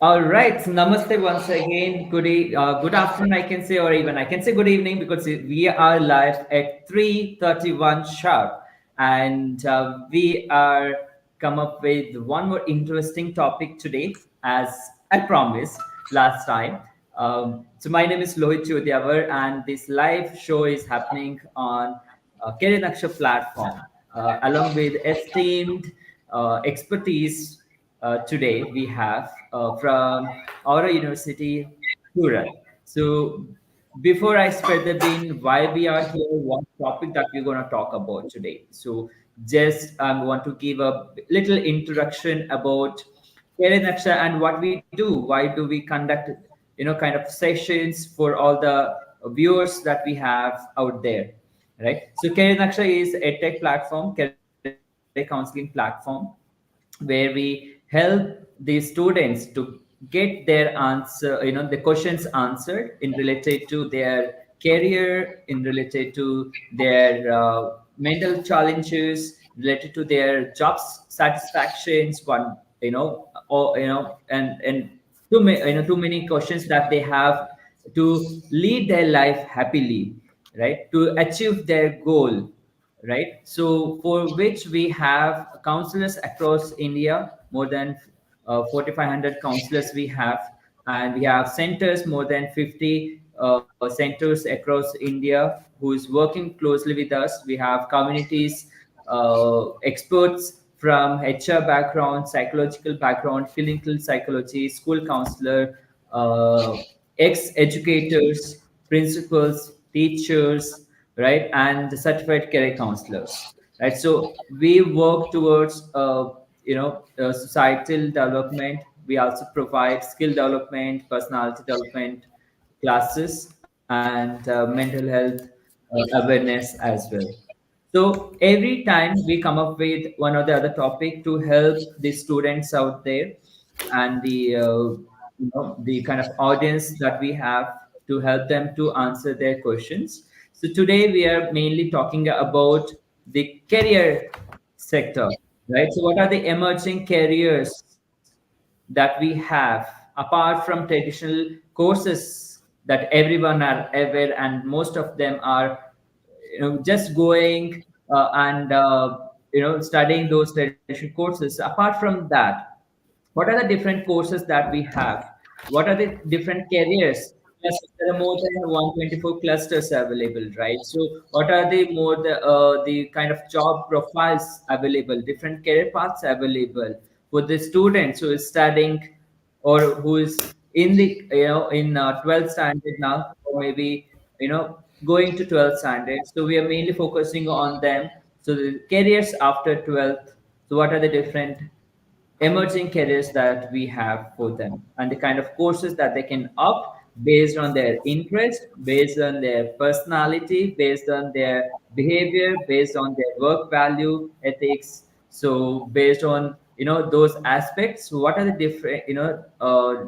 All right. So namaste once again. Good afternoon, I can say, or even I can say good evening because we are live at 3:31 sharp, and we are come up with one more interesting topic today, as I promised last time. So my name is Lohit Chodyavar, and this live show is happening on CareerNaksha platform, along with esteemed expertise. Today we have from AURO University, Surat. So before I spread the bean, why we are here, what topic that we're going to talk about today. So just I want to give a little introduction about CareerNaksha and what we do. Why do we conduct, kind of sessions for all the viewers that we have out there, right? So CareerNaksha is a tech platform, career counseling platform, where we help the students to get their answer, the questions answered in related to their career, in related to their mental challenges, related to their job satisfactions, one, or and too many questions that they have to lead their life happily, right? To achieve their goal, right? So for which we have counselors across India, more than 4,500 counselors we have, and we have centers, more than 50 centers across India who is working closely with us. We have communities, experts from HR background, psychological background, clinical psychology, school counselor, ex-educators, principals, teachers, right, and the certified career counselors, right. So we work towards, societal development. We also provide skill development, personality development classes, and mental health awareness as well. So every time we come up with one or the other topic to help the students out there, and the kind of audience that we have, to help them to answer their questions. So today we are mainly talking about the career sector, right? So what are the emerging careers that we have apart from traditional courses that everyone are aware, and most of them are, just going and studying those traditional courses. Apart from that, what are the different courses that we have? What are the different careers? Yes, there are more than 124 clusters available, right? So what are the kind of job profiles available, different career paths available for the students who is studying, or who is in the, in 12th standard now, or maybe, going to 12th standard. So we are mainly focusing on them. So the careers after 12th. So what are the different emerging careers that we have for them, and the kind of courses that they can opt based on their interest, based on their personality, based on their behavior, based on their work value ethics. So based on, those aspects, what are the different,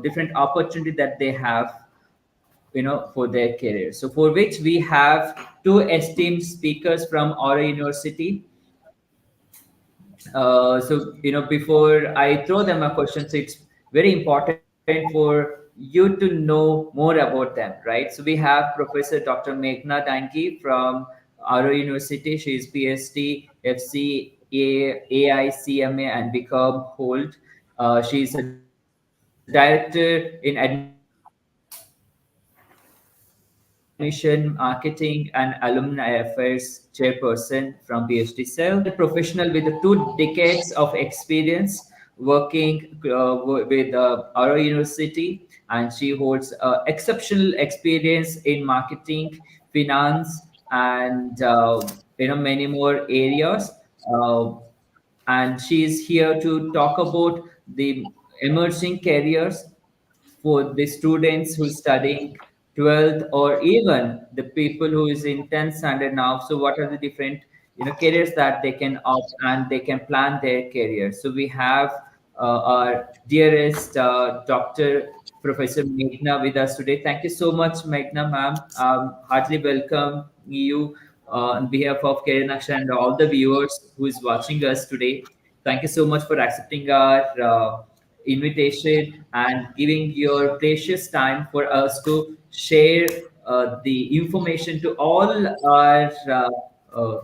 different opportunity that they have, for their career. So for which we have two esteemed speakers from Aura University. So, before I throw them a question, so it's very important for you to know more about them, right? So we have Professor Dr. Meghna Dangi from AURO University. She is PhD, FCA, AICMA, and become hold. She is a director in admission, marketing, and alumni affairs chairperson from PhD Cell. She's a professional with 2 decades of experience working with our university, and she holds exceptional experience in marketing, finance, and many more areas. Uh, and she is here to talk about the emerging careers for the students who studying 12th, or even the people who is in 10th standard now. So what are the different, careers that they can opt, and they can plan their career. So we have our dearest Dr. Professor Meghna with us today. Thank you so much, Meghna ma'am. Heartily welcome you on behalf of CareerNaksha and all the viewers who is watching us today. Thank you so much for accepting our invitation and giving your precious time for us to share the information to all our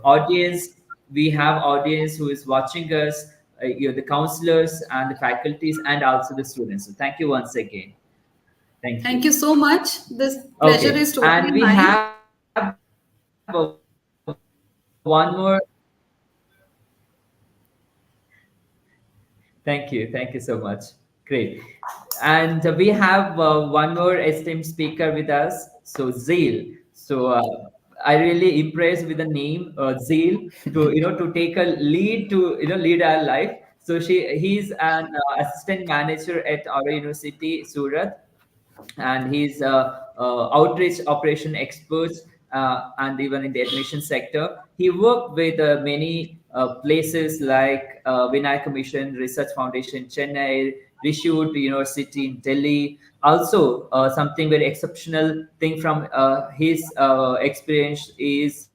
audience. We have audience who is watching us, the counselors and the faculties, and also the students. So thank you once again. Thank Thank you. you so much. This pleasure Okay, is totally and we mine. have one more. Thank you so much. Great. And we have one more esteemed speaker with us, so Zeel. So I really impressed with the name Zeel to to take a lead to lead our life. So he's an assistant manager at our university, Surat, and he's outreach operation expert, and even in the admission sector he worked with many places like Vinayak Mission Research Foundation Chennai, Rishut University in Delhi. Also something very exceptional thing from his experience is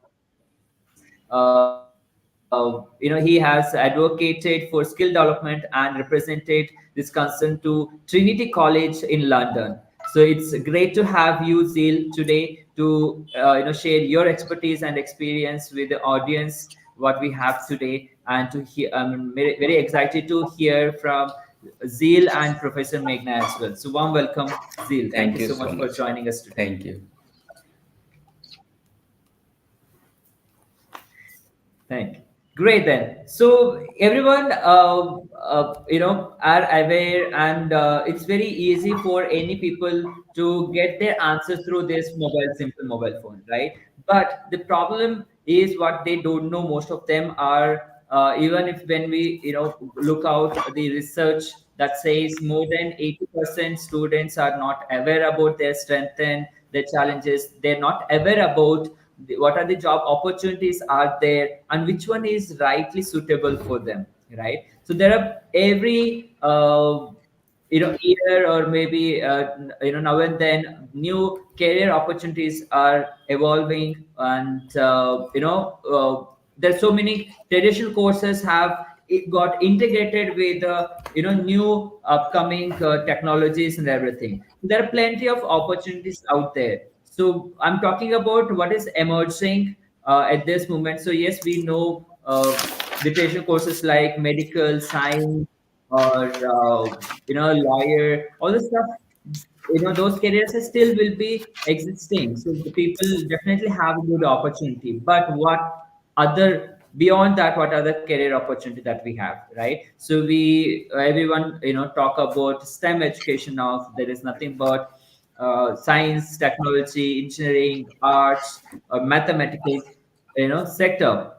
he has advocated for skill development and represented this concern to Trinity College in London. So it's great to have you, Zeel, today to share your expertise and experience with the audience what we have today, and to hear. I'm very excited to hear from Zeel and Professor Meghna as well. So warm welcome, Zeel. Thank you Thank you so so much for much. joining us today. Thank you. Thank you. Great then. So everyone, are aware, and it's very easy for any people to get their answers through this simple mobile phone, right? But the problem is what they don't know. Most of them are, even if when we, look out the research that says more than 80% students are not aware about their strength and their challenges. They're not aware about what are the job opportunities are there and which one is rightly suitable for them, right? So there are every year or maybe now and then new career opportunities are evolving, and there's so many traditional courses have it got integrated with new upcoming technologies and everything. There are plenty of opportunities out there. So I'm talking about what is emerging at this moment. So yes, we know the traditional courses like medical science or lawyer, all the stuff. Those careers still will be existing. So the people definitely have a good opportunity. But what other beyond that? What other career opportunity that we have, right? So we everyone talk about STEM education now. There is nothing but science, technology, engineering, arts, or mathematical, sector.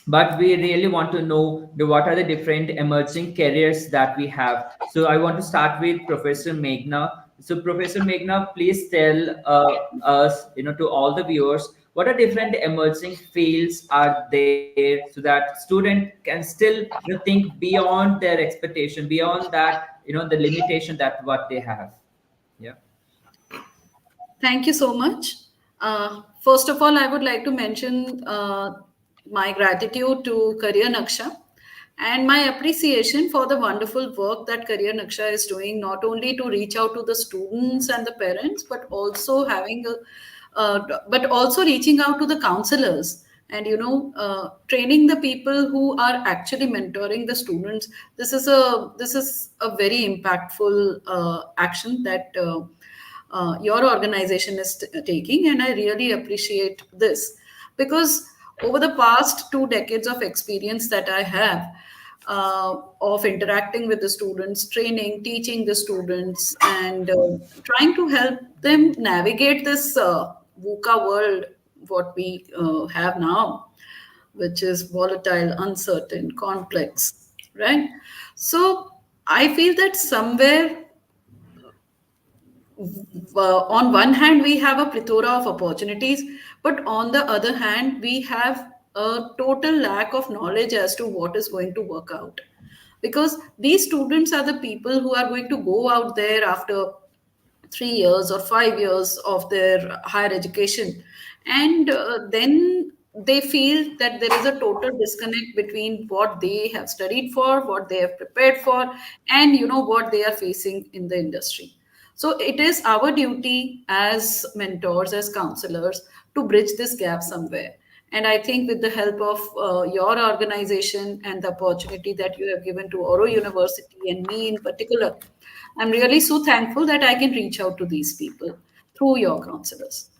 But we really want to know what are the different emerging careers that we have. So I want to start with Professor Meghna. So Professor Meghna, please tell us, to all the viewers, what are different emerging fields are there so that student can still think beyond their expectation, beyond that the limitation that what they have. Yeah. Thank you so much. First of all, I would like to mention my gratitude to Career Naksha and my appreciation for the wonderful work that Career Naksha is doing, not only to reach out to the students and the parents, but also reaching out to the counselors and training the people who are actually mentoring the students. This is a very impactful action that your organization is taking, and I really appreciate this because over the past 2 decades of experience that I have of interacting with the students, training, teaching the students, and trying to help them navigate this VUCA world, what we have now, which is volatile, uncertain, complex, right? So I feel that somewhere, on one hand we have a plethora of opportunities, but on the other hand we have a total lack of knowledge as to what is going to work out, because these students are the people who are going to go out there after 3 years or 5 years of their higher education, and then they feel that there is a total disconnect between what they have studied for, what they have prepared for, and what they are facing in the industry. So it is our duty as mentors, as counselors, to bridge this gap somewhere. And I think with the help of your organization and the opportunity that you have given to Oro University and me in particular, I'm really so thankful that I can reach out to these people through your counselors.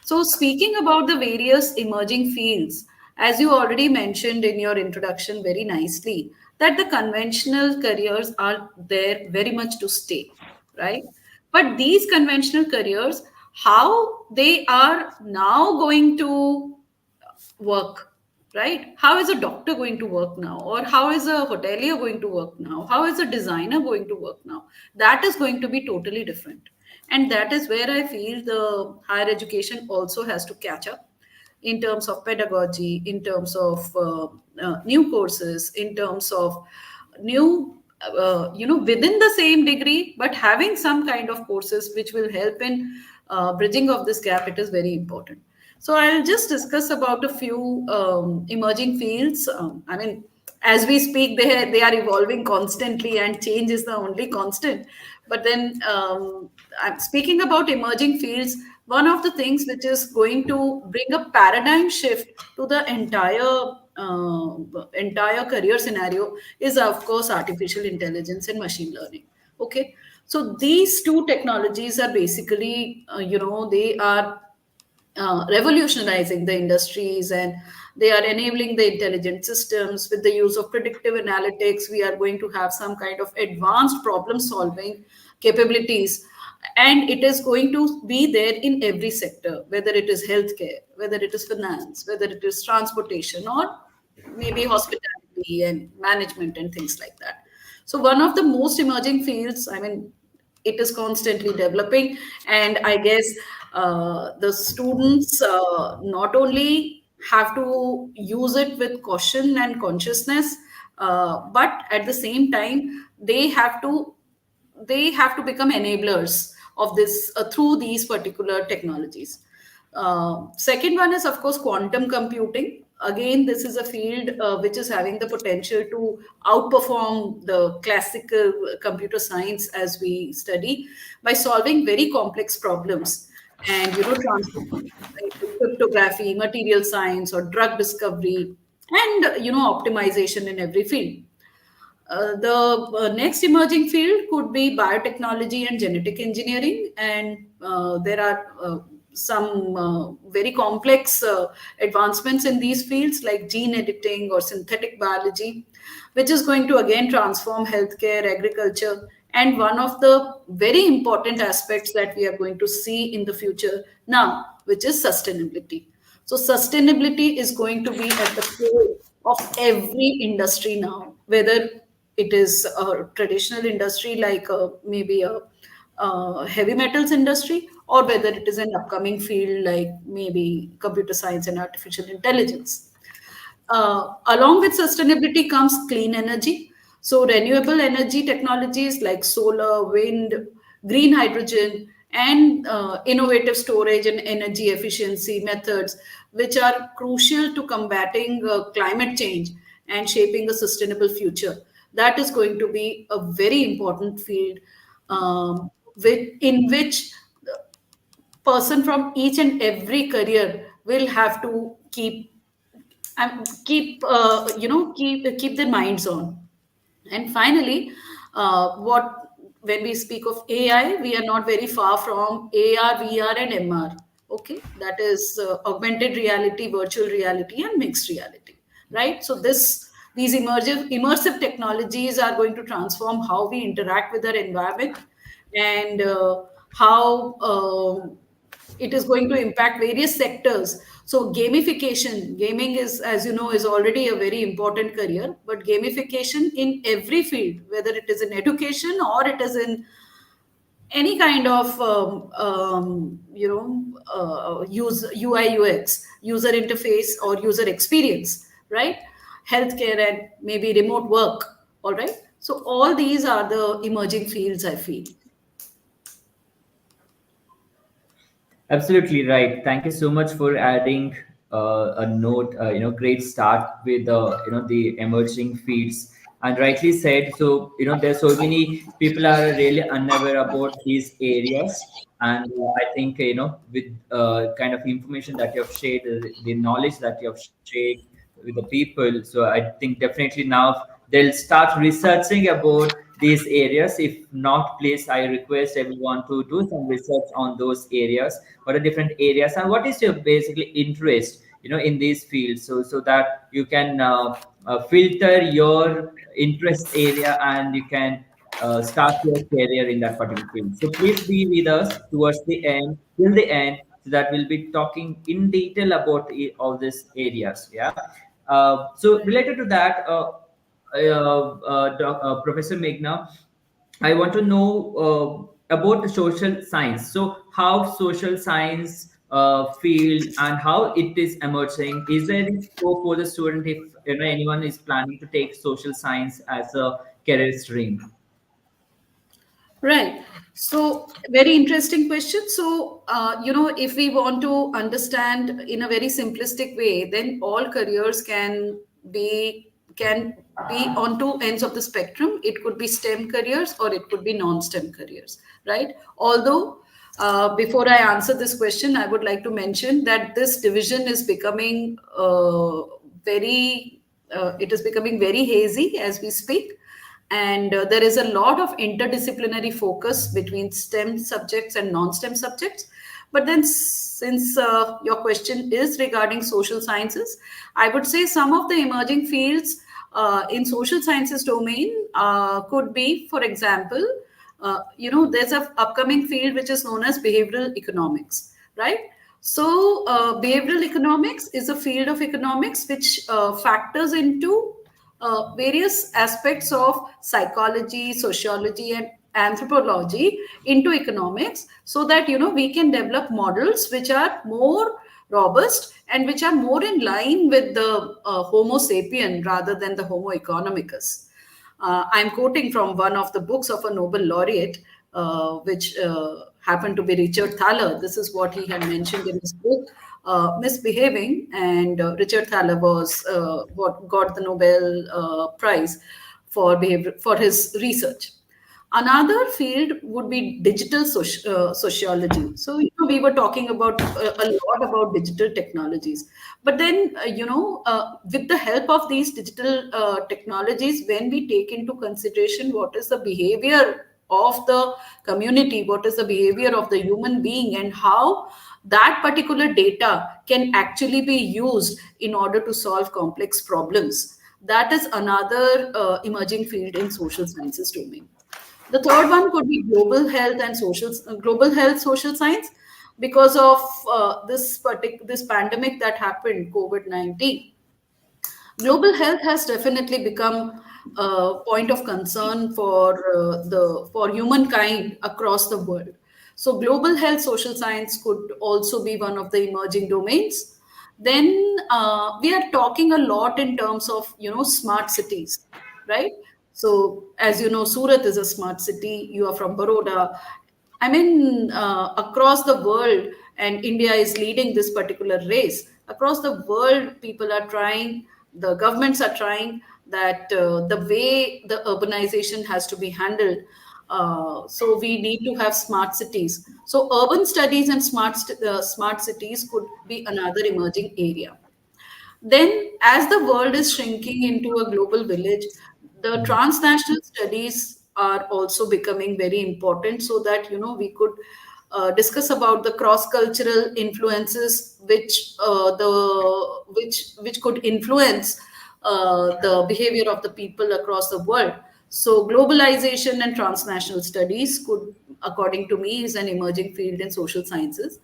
So, speaking about the various emerging fields, as you already mentioned in your introduction very nicely, that the conventional careers are there very much to stay, right? But these conventional careers, how they are now going to work, right? How is a doctor going to work now? Or how is a hotelier going to work now? How is a designer going to work now? That is going to be totally different. And that is where I feel the higher education also has to catch up in terms of pedagogy, in terms of new courses, in terms of new, within the same degree, but having some kind of courses which will help in bridging of this gap. It is very important. So I'll just discuss about a few emerging fields. I mean, as we speak, they are evolving constantly, and change is the only constant. But then, I'm speaking about emerging fields. One of the things which is going to bring a paradigm shift to the entire career scenario is, of course, artificial intelligence and machine learning. Okay, so these two technologies are basically, they are revolutionizing the industries, and they are enabling the intelligent systems. With the use of predictive analytics, we are going to have some kind of advanced problem solving capabilities, and it is going to be there in every sector, whether it is healthcare, whether it is finance, whether it is transportation, or maybe hospitality and management and things like that. So one of the most emerging fields, I mean, it is constantly developing, and I guess the students not only have to use it with caution and consciousness, but at the same time they have to become enablers of this through these particular technologies. Second one is, of course, quantum computing. Again, this is a field which is having the potential to outperform the classical computer science as we study by solving very complex problems, and cryptography, material science, or drug discovery, and optimization in every field. The next emerging field could be biotechnology and genetic engineering, and there are some very complex advancements in these fields like gene editing or synthetic biology, which is going to again transform healthcare, agriculture, and one of the very important aspects that we are going to see in the future now, which is sustainability. So, sustainability is going to be at the core of every industry now, whether it is a traditional industry like maybe a heavy metals industry, or whether it is an upcoming field like maybe computer science and artificial intelligence. Along with sustainability comes clean energy. So, renewable energy technologies like solar, wind, green hydrogen, and innovative storage and energy efficiency methods, which are crucial to combating climate change and shaping a sustainable future. That is going to be a very important field, in which person from each and every career will have to keep their minds on. And finally, what when we speak of AI, we are not very far from AR, VR, and MR. Okay, that is augmented reality, virtual reality, and mixed reality, right? So these immersive technologies are going to transform how we interact with our environment, and how it is going to impact various sectors. So gamification, gaming is, as you know, is already a very important career, but gamification in every field, whether it is in education or it is in any kind of use UI UX, user interface or user experience, right? Healthcare and maybe remote work. All right. So all these are the emerging fields, I feel. Absolutely right. Thank you so much for adding a note, great start with the emerging fields. And rightly said. So there's so many people are really unaware about these areas, and I think with kind of information that you have shared, the knowledge that you have shared with the people. So I think definitely now they'll start researching about these areas. If not, please, I request everyone to do some research on those areas. What are different areas, and what is your basically interest in these fields, so that you can filter your interest area, and you can start your career in that particular field. So please be with us towards the end, till the end, so that we'll be talking in detail about all these areas. Yeah. So related to that, Professor Meghna, I want to know about the social science. So how social science field and how it is emerging. Is there any scope for the student if anyone is planning to take social science as a career stream? Right. So, very interesting question. So, if we want to understand in a very simplistic way, then all careers can be on two ends of the spectrum. It could be STEM careers or it could be non-STEM careers, right? Although, before I answer this question, I would like to mention that this division is becoming very, it is becoming very hazy as we speak, and there is a lot of interdisciplinary focus between STEM subjects and non-STEM subjects. But then, since your question is regarding social sciences, I would say some of the emerging fields in social sciences domain could be, for example, there's a upcoming field which is known as behavioral economics, right? So, behavioral economics is a field of economics which factors into various aspects of psychology, sociology, and anthropology into economics, so that we can develop models which are more robust and which are more in line with the Homo sapien rather than the Homo economicus. I'm quoting from one of the books of a Nobel laureate, which happened to be Richard Thaler. This is what he had mentioned in his book, Misbehaving. And Richard Thaler was what got the Nobel Prize for behavior for his research. Another field would be digital sociology. So, we were talking about a lot about digital technologies. But then, with the help of these digital technologies, when we take into consideration what is the behavior of the community, what is the behavior of the human being, and how that particular data can actually be used in order to solve complex problems, that is another emerging field in social sciences domain. The third one could be global health social science, because of this pandemic that happened, COVID-19. Global health has definitely become a point of concern for humankind across the world. So, global health social science could also be one of the emerging domains. Then we are talking a lot in terms of smart cities, right? So, as you know, Surat is a smart city. You are from Baroda. I mean, across the world, and India is leading this particular race. Across the world, people are trying, the governments are trying that the way the urbanization has to be handled. So we need to have smart cities. So urban studies and smart cities could be another emerging area. Then, as the world is shrinking into a global village, the transnational studies are also becoming very important, so that we could discuss about the cross-cultural influences which could influence the behavior of the people across the world. So, globalization and transnational studies could, according to me, is an emerging field in social sciences.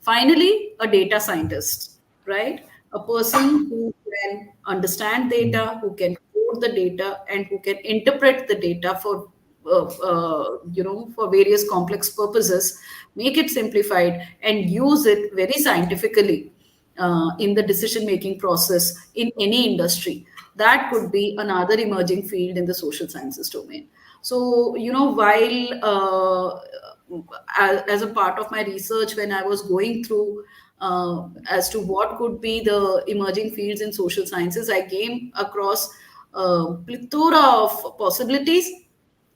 Finally, a data scientist, right? A person who can understand data, who can code the data, and who can interpret the data for various complex purposes, make it simplified, and use it very scientifically in the decision making process in any industry. That could be another emerging field in the social sciences domain. So, while as a part of my research, when I was going through as to what could be the emerging fields in social sciences, I came across a plethora of possibilities.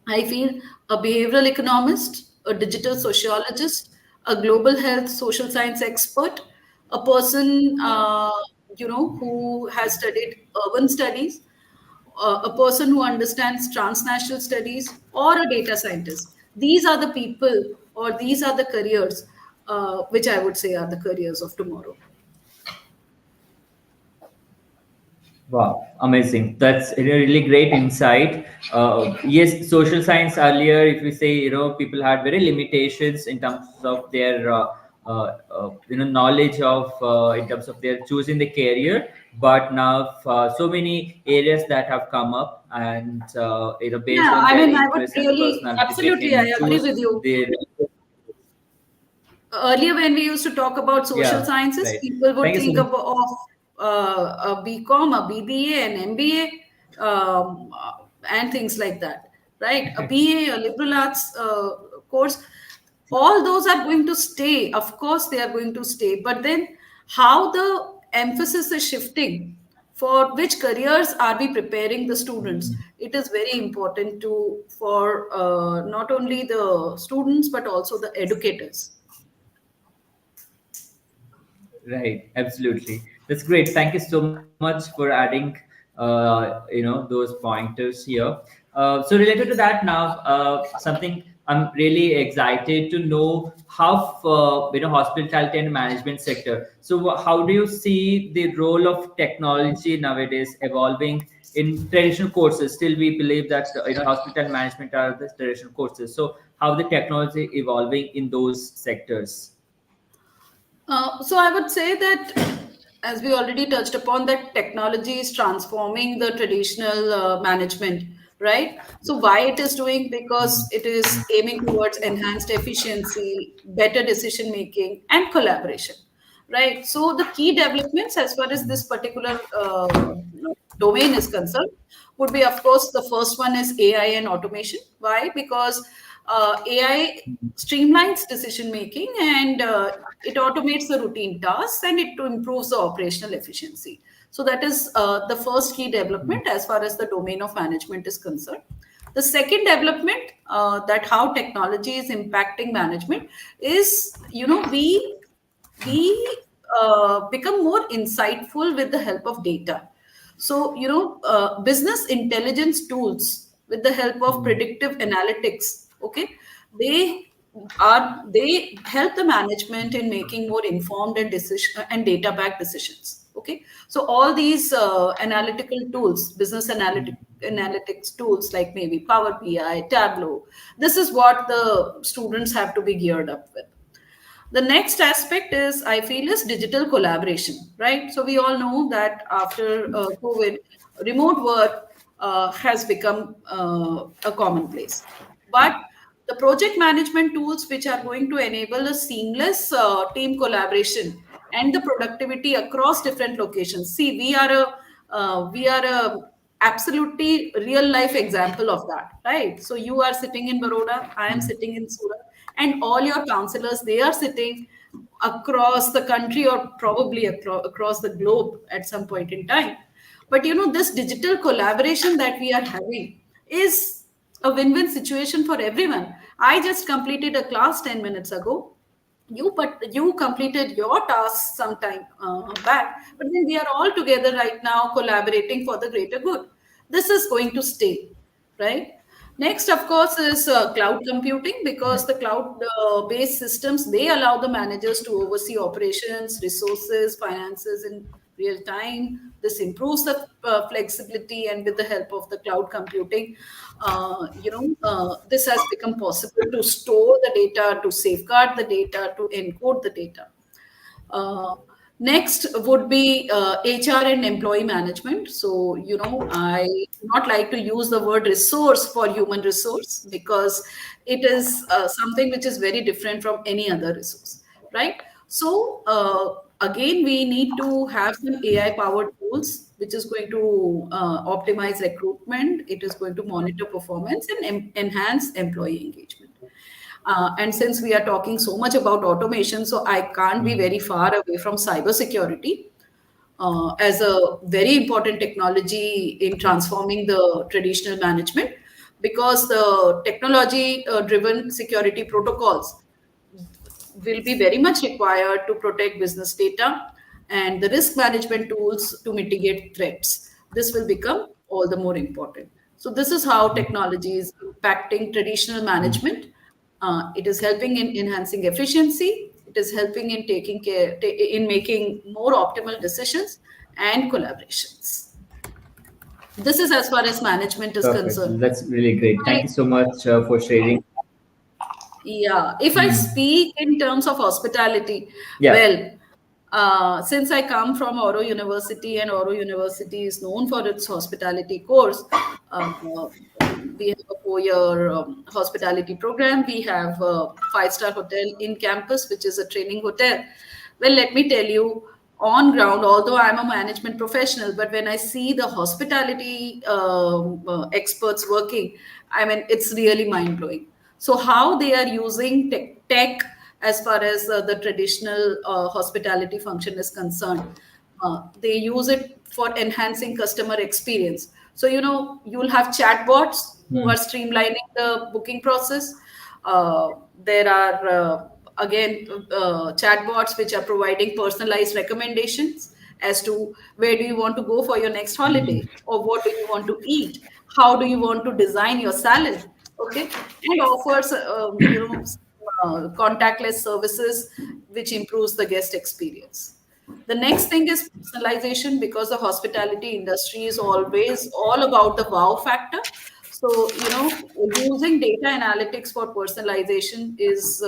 I feel a behavioral economist, a digital sociologist, a global health social science expert, a person who has studied urban studies, a person who understands transnational studies, or a data scientist. These are the people, or these are the careers, which I would say are the careers of tomorrow. Wow, amazing. That's a really great insight. Yes, social science earlier, if we say, people had very limitations in terms of their, knowledge of, in terms of their choosing the career. But now, so many areas that have come up, and, based Yeah, on I their mean, I would interests and really, personalities, they absolutely, I can agree choose with you. their. Earlier, when we used to talk about social Yeah, sciences, right. people would Thank you so think much. of a BCom, a BBA, an MBA, and things like that, right? A BA, a liberal arts course, all those are going to stay. Of course, they are going to stay. But then, how the emphasis is shifting, for which careers are we preparing the students? It is very important to for not only the students but also the educators. Right, absolutely. That's great. Thank you so much for adding, those pointers here. So related to that now, something I'm really excited to know how, hospitality and management sector. So how do you see the role of technology nowadays evolving in traditional courses? Still, we believe that, hospital and management are the traditional courses. So how the technology evolving in those sectors? So I would say that, as we already touched upon, that technology is transforming the traditional management, right? So why it is doing? Because it is aiming towards enhanced efficiency, better decision making, and collaboration, right? So the key developments, as far as this particular domain is concerned, would be, of course, the first one is AI and automation. Why? Because AI streamlines decision making, and it automates the routine tasks, and it improves the operational efficiency. So that is the first key development as far as the domain of management is concerned. The second development, that how technology is impacting management, is, we become more insightful with the help of data. So, business intelligence tools with the help of predictive analytics, okay, they they help the management in making more informed and decision and data backed decisions. Okay, so all these analytical tools, analytics tools like maybe Power BI, Tableau, this is what the students have to be geared up with. The next aspect is, I feel, is digital collaboration, right? So we all know that after COVID, remote work has become a commonplace. But the project management tools which are going to enable a seamless team collaboration and the productivity across different locations. See, we are a absolutely real life example of that, right? So you are sitting in Baroda, I am sitting in Surat, and all your counselors, they are sitting across the country, or probably across the globe at some point in time. But this digital collaboration that we are having is a win-win situation for everyone. I just completed a class 10 minutes ago. You completed your task sometime back, but then we are all together right now collaborating for the greater good. This is going to stay, right? Next, of course, is cloud computing, because the cloud based systems, they allow the managers to oversee operations, resources, finances in real time. This improves the flexibility, and with the help of the cloud computing, this has become possible to store the data, to safeguard the data, to encode the data. Uh, Next would be HR and employee management. So, I do not like to use the word resource for human resource, because it is something which is very different from any other resource, right? So, again, we need to have some AI powered tools which is going to optimize recruitment, it is going to monitor performance and enhance employee engagement. And since we are talking so much about automation, so I can't be very far away from cybersecurity as a very important technology in transforming the traditional management, because the technology driven security protocols will be very much required to protect business data and the risk management tools to mitigate threats. This will become all the more important. So, this is how technology is impacting traditional management. It is helping in enhancing efficiency. It is helping in taking care in making more optimal decisions and collaborations. This is as far as management is Perfect. concerned. That's really great. Thank I you so much for sharing. Yeah, if I Hmm. speak in terms of hospitality, Yeah. well, since I come from AURO University and AURO University is known for its hospitality course, we have a 4-year hospitality program. We have a five-star hotel in campus, which is a training hotel. Well, let me tell you, on ground, although I'm a management professional, but when I see the hospitality experts working, I mean, it's really mind blowing. So, how they are using tech as far as the traditional hospitality function is concerned, they use it for enhancing customer experience. So, you'll have chatbots who Hmm. are streamlining the booking process. There are again chatbots which are providing personalized recommendations as to where do you want to go for your next holiday, or what do you want to eat, how do you want to design your salad, okay, and offers contactless services which improves the guest experience. The next thing is personalization, because the hospitality industry is always all about the wow factor. So, using data analytics for personalization is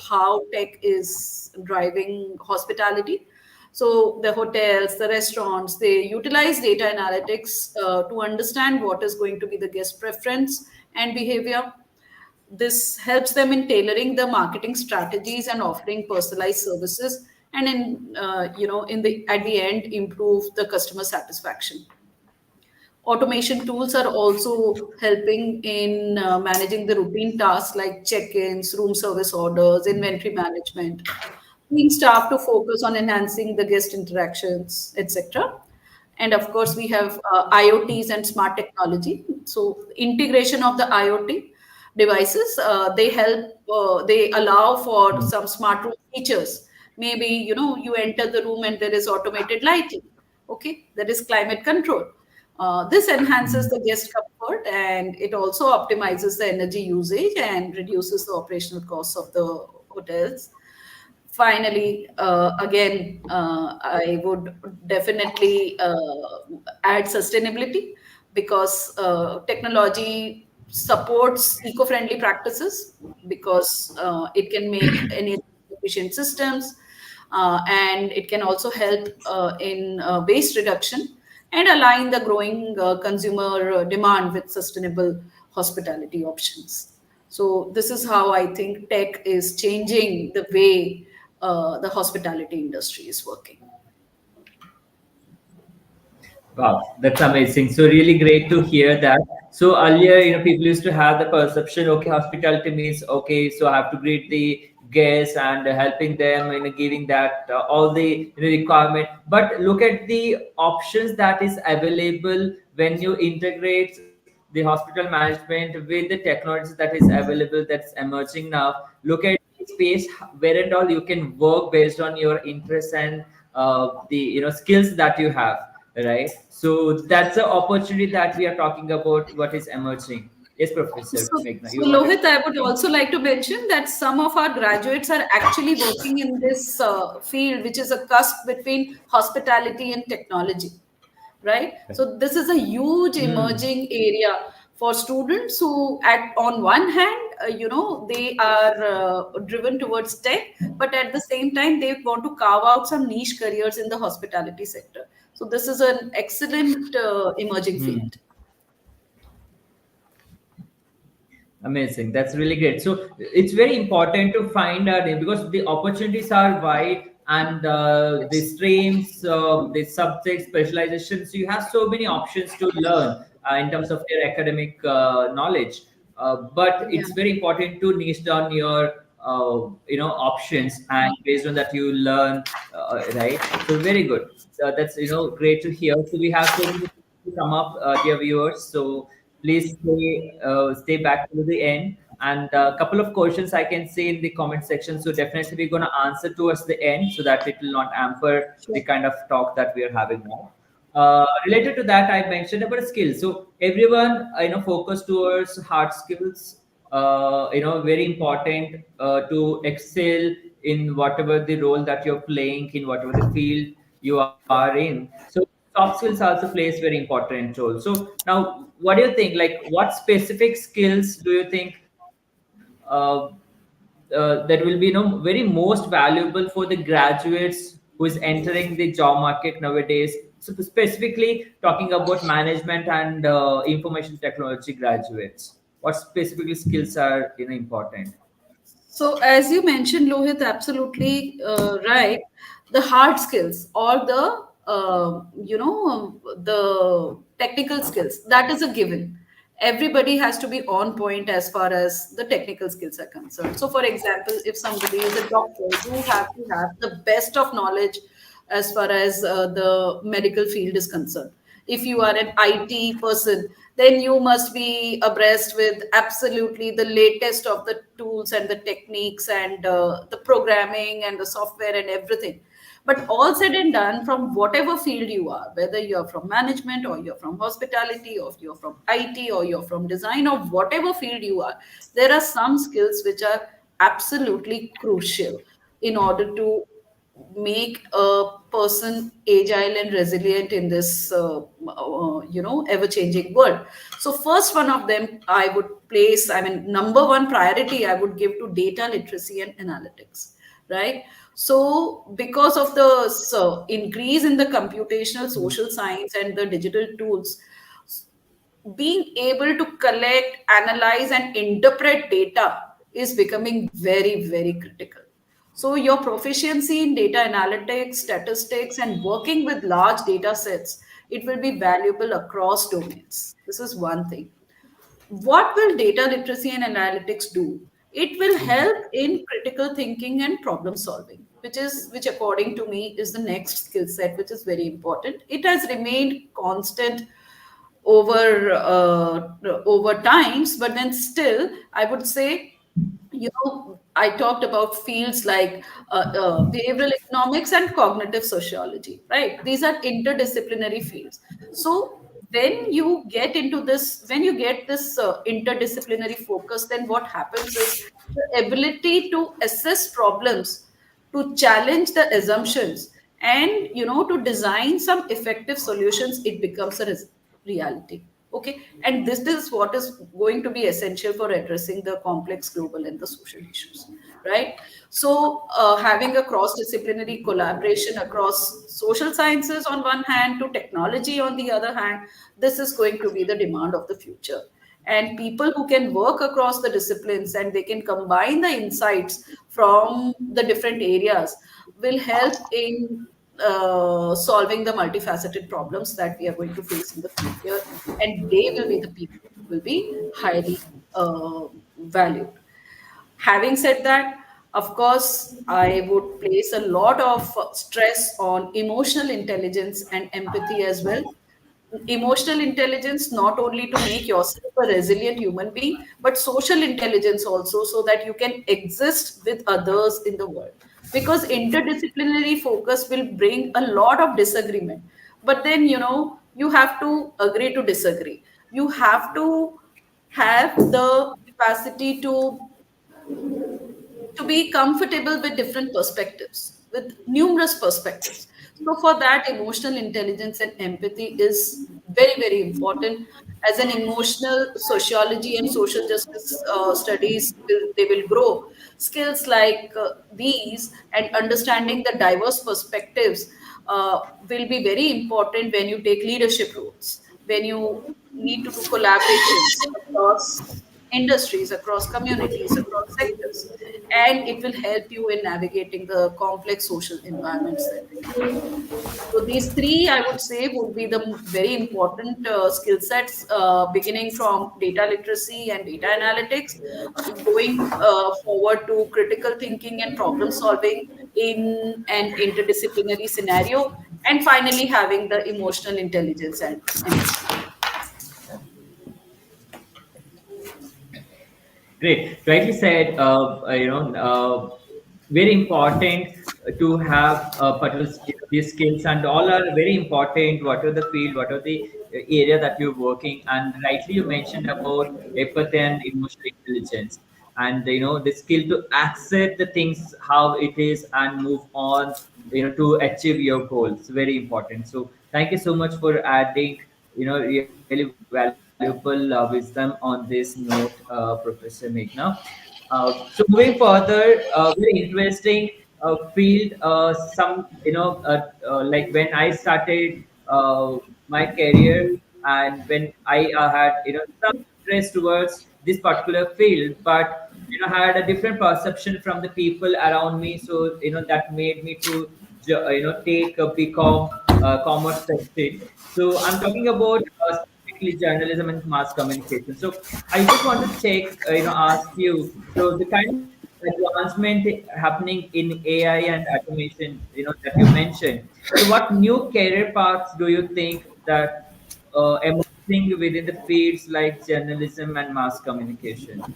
how tech is driving hospitality. So, the hotels, the restaurants, they utilize data analytics to understand what is going to be the guest preference and behavior. This helps them in tailoring the marketing strategies and offering personalized services, and in the at the end improve the customer satisfaction. Automation tools are also helping in managing the routine tasks like check-ins, room service orders, inventory management, being staff to focus on enhancing the guest interactions, etc. And of course, we have IoTs and smart technology. So integration of the IoT devices, they allow for some smart room features. Maybe you enter the room and there is automated lighting. Okay, there is climate control. This enhances the guest comfort, and it also optimizes the energy usage and reduces the operational costs of the hotels. Finally, again, I would definitely add sustainability, because technology supports eco-friendly practices, because it can make any efficient systems, and it can also help in waste reduction and align the growing consumer demand with sustainable hospitality options. So, this is how I think tech is changing the way the hospitality industry is working. Wow, that's amazing. So really great to hear that. So earlier, people used to have the perception, okay, hospitality means okay, so I have to greet the guests and helping them, giving that all the requirement. But look at the options that is available when you integrate the hospital management with the technologies that is available, that's emerging now. Look at the space where and all you can work based on your interests and the skills that you have, right? So that's the opportunity that we are talking about, what is emerging. Yes, Professor Meghna, So, you wanted Lohit, to. I would also like to mention that some of our graduates are actually working in this field, which is a cusp between hospitality and technology, right? So, this is a huge Hmm. emerging area for students who, on one hand, they are driven towards tech, but at the same time, they want to carve out some niche careers in the hospitality sector. So, this is an excellent emerging Hmm. field. Amazing. That's really great. So it's very important to find out because the opportunities are wide and the Yes. streams, the subject specializations. You have so many options to learn in terms of your academic knowledge. but Yeah. it's very important to niche down your options, and based on that you learn, right? So very good. That's great to hear. So we have so many things to come up, dear viewers. So please stay back to the end. And a couple of questions I can see in the comment section. So definitely we're gonna answer towards the end so that it will not hamper the Sure. kind of talk that we are having now. Related to that, I mentioned about skills. So everyone, focus towards hard skills. Very important to excel in whatever the role that you're playing, in whatever the field you are in. So soft skills also plays very important role. So now, what do you think? Like, what specific skills do you think uh, that will be very most valuable for the graduates who is entering the job market nowadays, so specifically talking about management and information technology graduates, what specifically skills are important? So, as you mentioned, Lohit, absolutely right. The hard skills or the technical skills, that is a given. Everybody has to be on point as far as the technical skills are concerned. So, for example, if somebody is a doctor, you have to have the best of knowledge as far as the medical field is concerned. If you are an IT person, then you must be abreast with absolutely the latest of the tools and the techniques and the programming and the software and everything. But all said and done, from whatever field you are, whether you're from management or you're from hospitality or you're from IT or you're from design or whatever field you are, there are some skills which are absolutely crucial in order to make a person agile and resilient in this ever changing world. So first one of them I would place, I mean, number one priority I would give to data literacy and analytics, right? So because of the increase in the computational social science and the digital tools, being able to collect, analyze, and interpret data is becoming very, very critical. So, your proficiency in data analytics, statistics, and working with large data sets, it will be valuable across domains. This is one thing. What will data literacy and analytics do? It will help in critical thinking and problem solving, which according to me is the next skill set, which is very important. It has remained constant over times, but then still I would say, I talked about fields like behavioral economics and cognitive sociology, right? These are interdisciplinary fields. So when you get this interdisciplinary focus, then what happens is the ability to assess problems, to challenge the assumptions, and to design some effective solutions, it becomes a reality. Okay, and this is what is going to be essential for addressing the complex global and the social issues, right? So having a cross disciplinary collaboration across social sciences on one hand to technology on the other hand, this is going to be the demand of the future. And people who can work across the disciplines and they can combine the insights from the different areas will help in solving the multifaceted problems that we are going to face in the future, and they will be the people who will be highly valued. Having said that, of course, I would place a lot of stress on emotional intelligence and empathy as well. Emotional intelligence not only to make yourself a resilient human being, but social intelligence also, so that you can exist with others in the world. Because interdisciplinary focus will bring a lot of disagreement, but then you have to agree to disagree. You have to have the capacity to be comfortable with different perspectives, with numerous perspectives. So, for that, emotional intelligence and empathy is very, very important. As an emotional sociology and social justice studies, they will grow. Skills like these and understanding the diverse perspectives will be very important when you take leadership roles, when you need to do collaborations across. industries, across communities, across sectors, and it will help you in navigating the complex social environments that we have. So these three, I would say, would be the very important skill sets, beginning from data literacy and data analytics, going forward to critical thinking and problem solving in an interdisciplinary scenario, and finally having the emotional intelligence and empathy. Great, rightly said. Very important to have particular these skills, and all are very important. What are the field? What are the area that you're working? And rightly, you mentioned about empathy and emotional intelligence, and the skill to accept the things how it is and move on. To achieve your goals. Very important. So thank you so much for adding. Really valuable wisdom on this note, Professor Meghna. So moving further, very interesting field. Like when I started my career, and when I had some interest towards this particular field, but had a different perception from the people around me. So that made me to take a BCom commerce section. So I'm talking about specifically journalism and mass communication. So I just want to check, ask you. So the kind of advancement happening in AI and automation, that you mentioned. So what new career paths do you think that emerging within the fields like journalism and mass communication?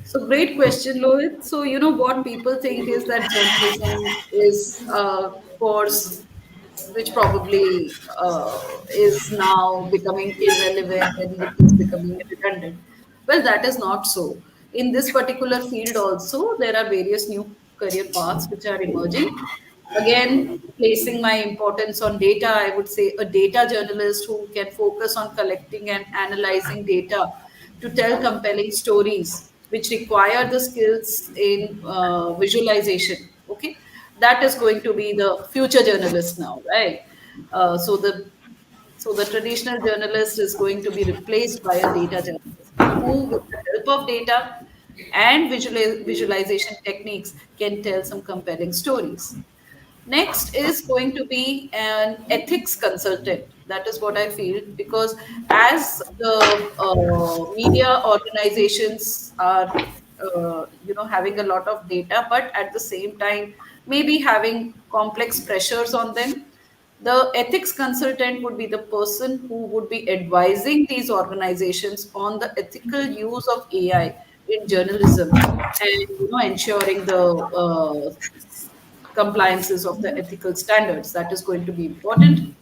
So great question, Lohit. So what people think is that journalism is a course which probably is now becoming irrelevant and which is becoming redundant. Well, that is not so. In this particular field, also, there are various new career paths which are emerging. Again, placing my importance on data, I would say a data journalist who can focus on collecting and analyzing data to tell compelling stories, which require the skills in visualization. Okay, that is going to be the future journalist now, right? Uh, so the so the traditional journalist is going to be replaced by a data journalist who, with the help of data and visualization techniques, can tell some compelling stories. Next is going to be an ethics consultant. That is what I feel, because as the media organizations are, having a lot of data, but at the same time, maybe having complex pressures on them, the ethics consultant would be the person who would be advising these organizations on the ethical use of AI in journalism, and ensuring the compliances of the ethical standards. That is going to be important.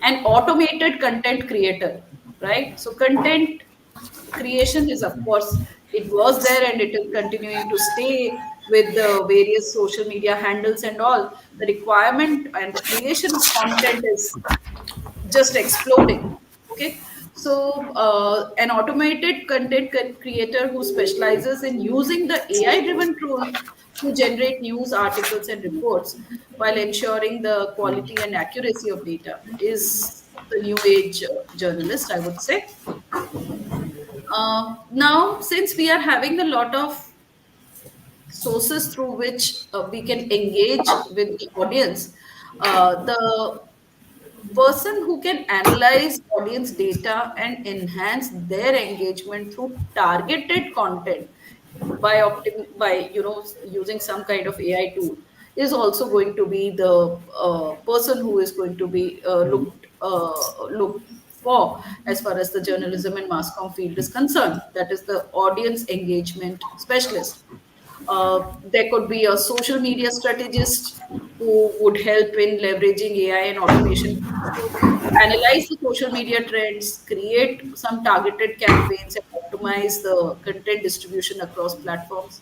An automated content creator, right? So content creation is, of course, it was there and it is continuing to stay with the various social media handles and all. The requirement and the creation of content is just exploding. Okay, so an automated content creator who specializes in using the AI-driven tools to generate news articles and reports while ensuring the quality and accuracy of data is the new age journalist, I would say. Now, since we are having a lot of sources through which we can engage with the audience, the person who can analyze audience data and enhance their engagement through targeted content by by using some kind of AI tool is also going to be the person who is going to be looked for as far as the journalism and mass comm field is concerned. That is the audience engagement specialist. There could be a social media strategist who would help in leveraging AI and automation to analyze the social media trends, create some targeted campaigns, and optimize the content distribution across platforms.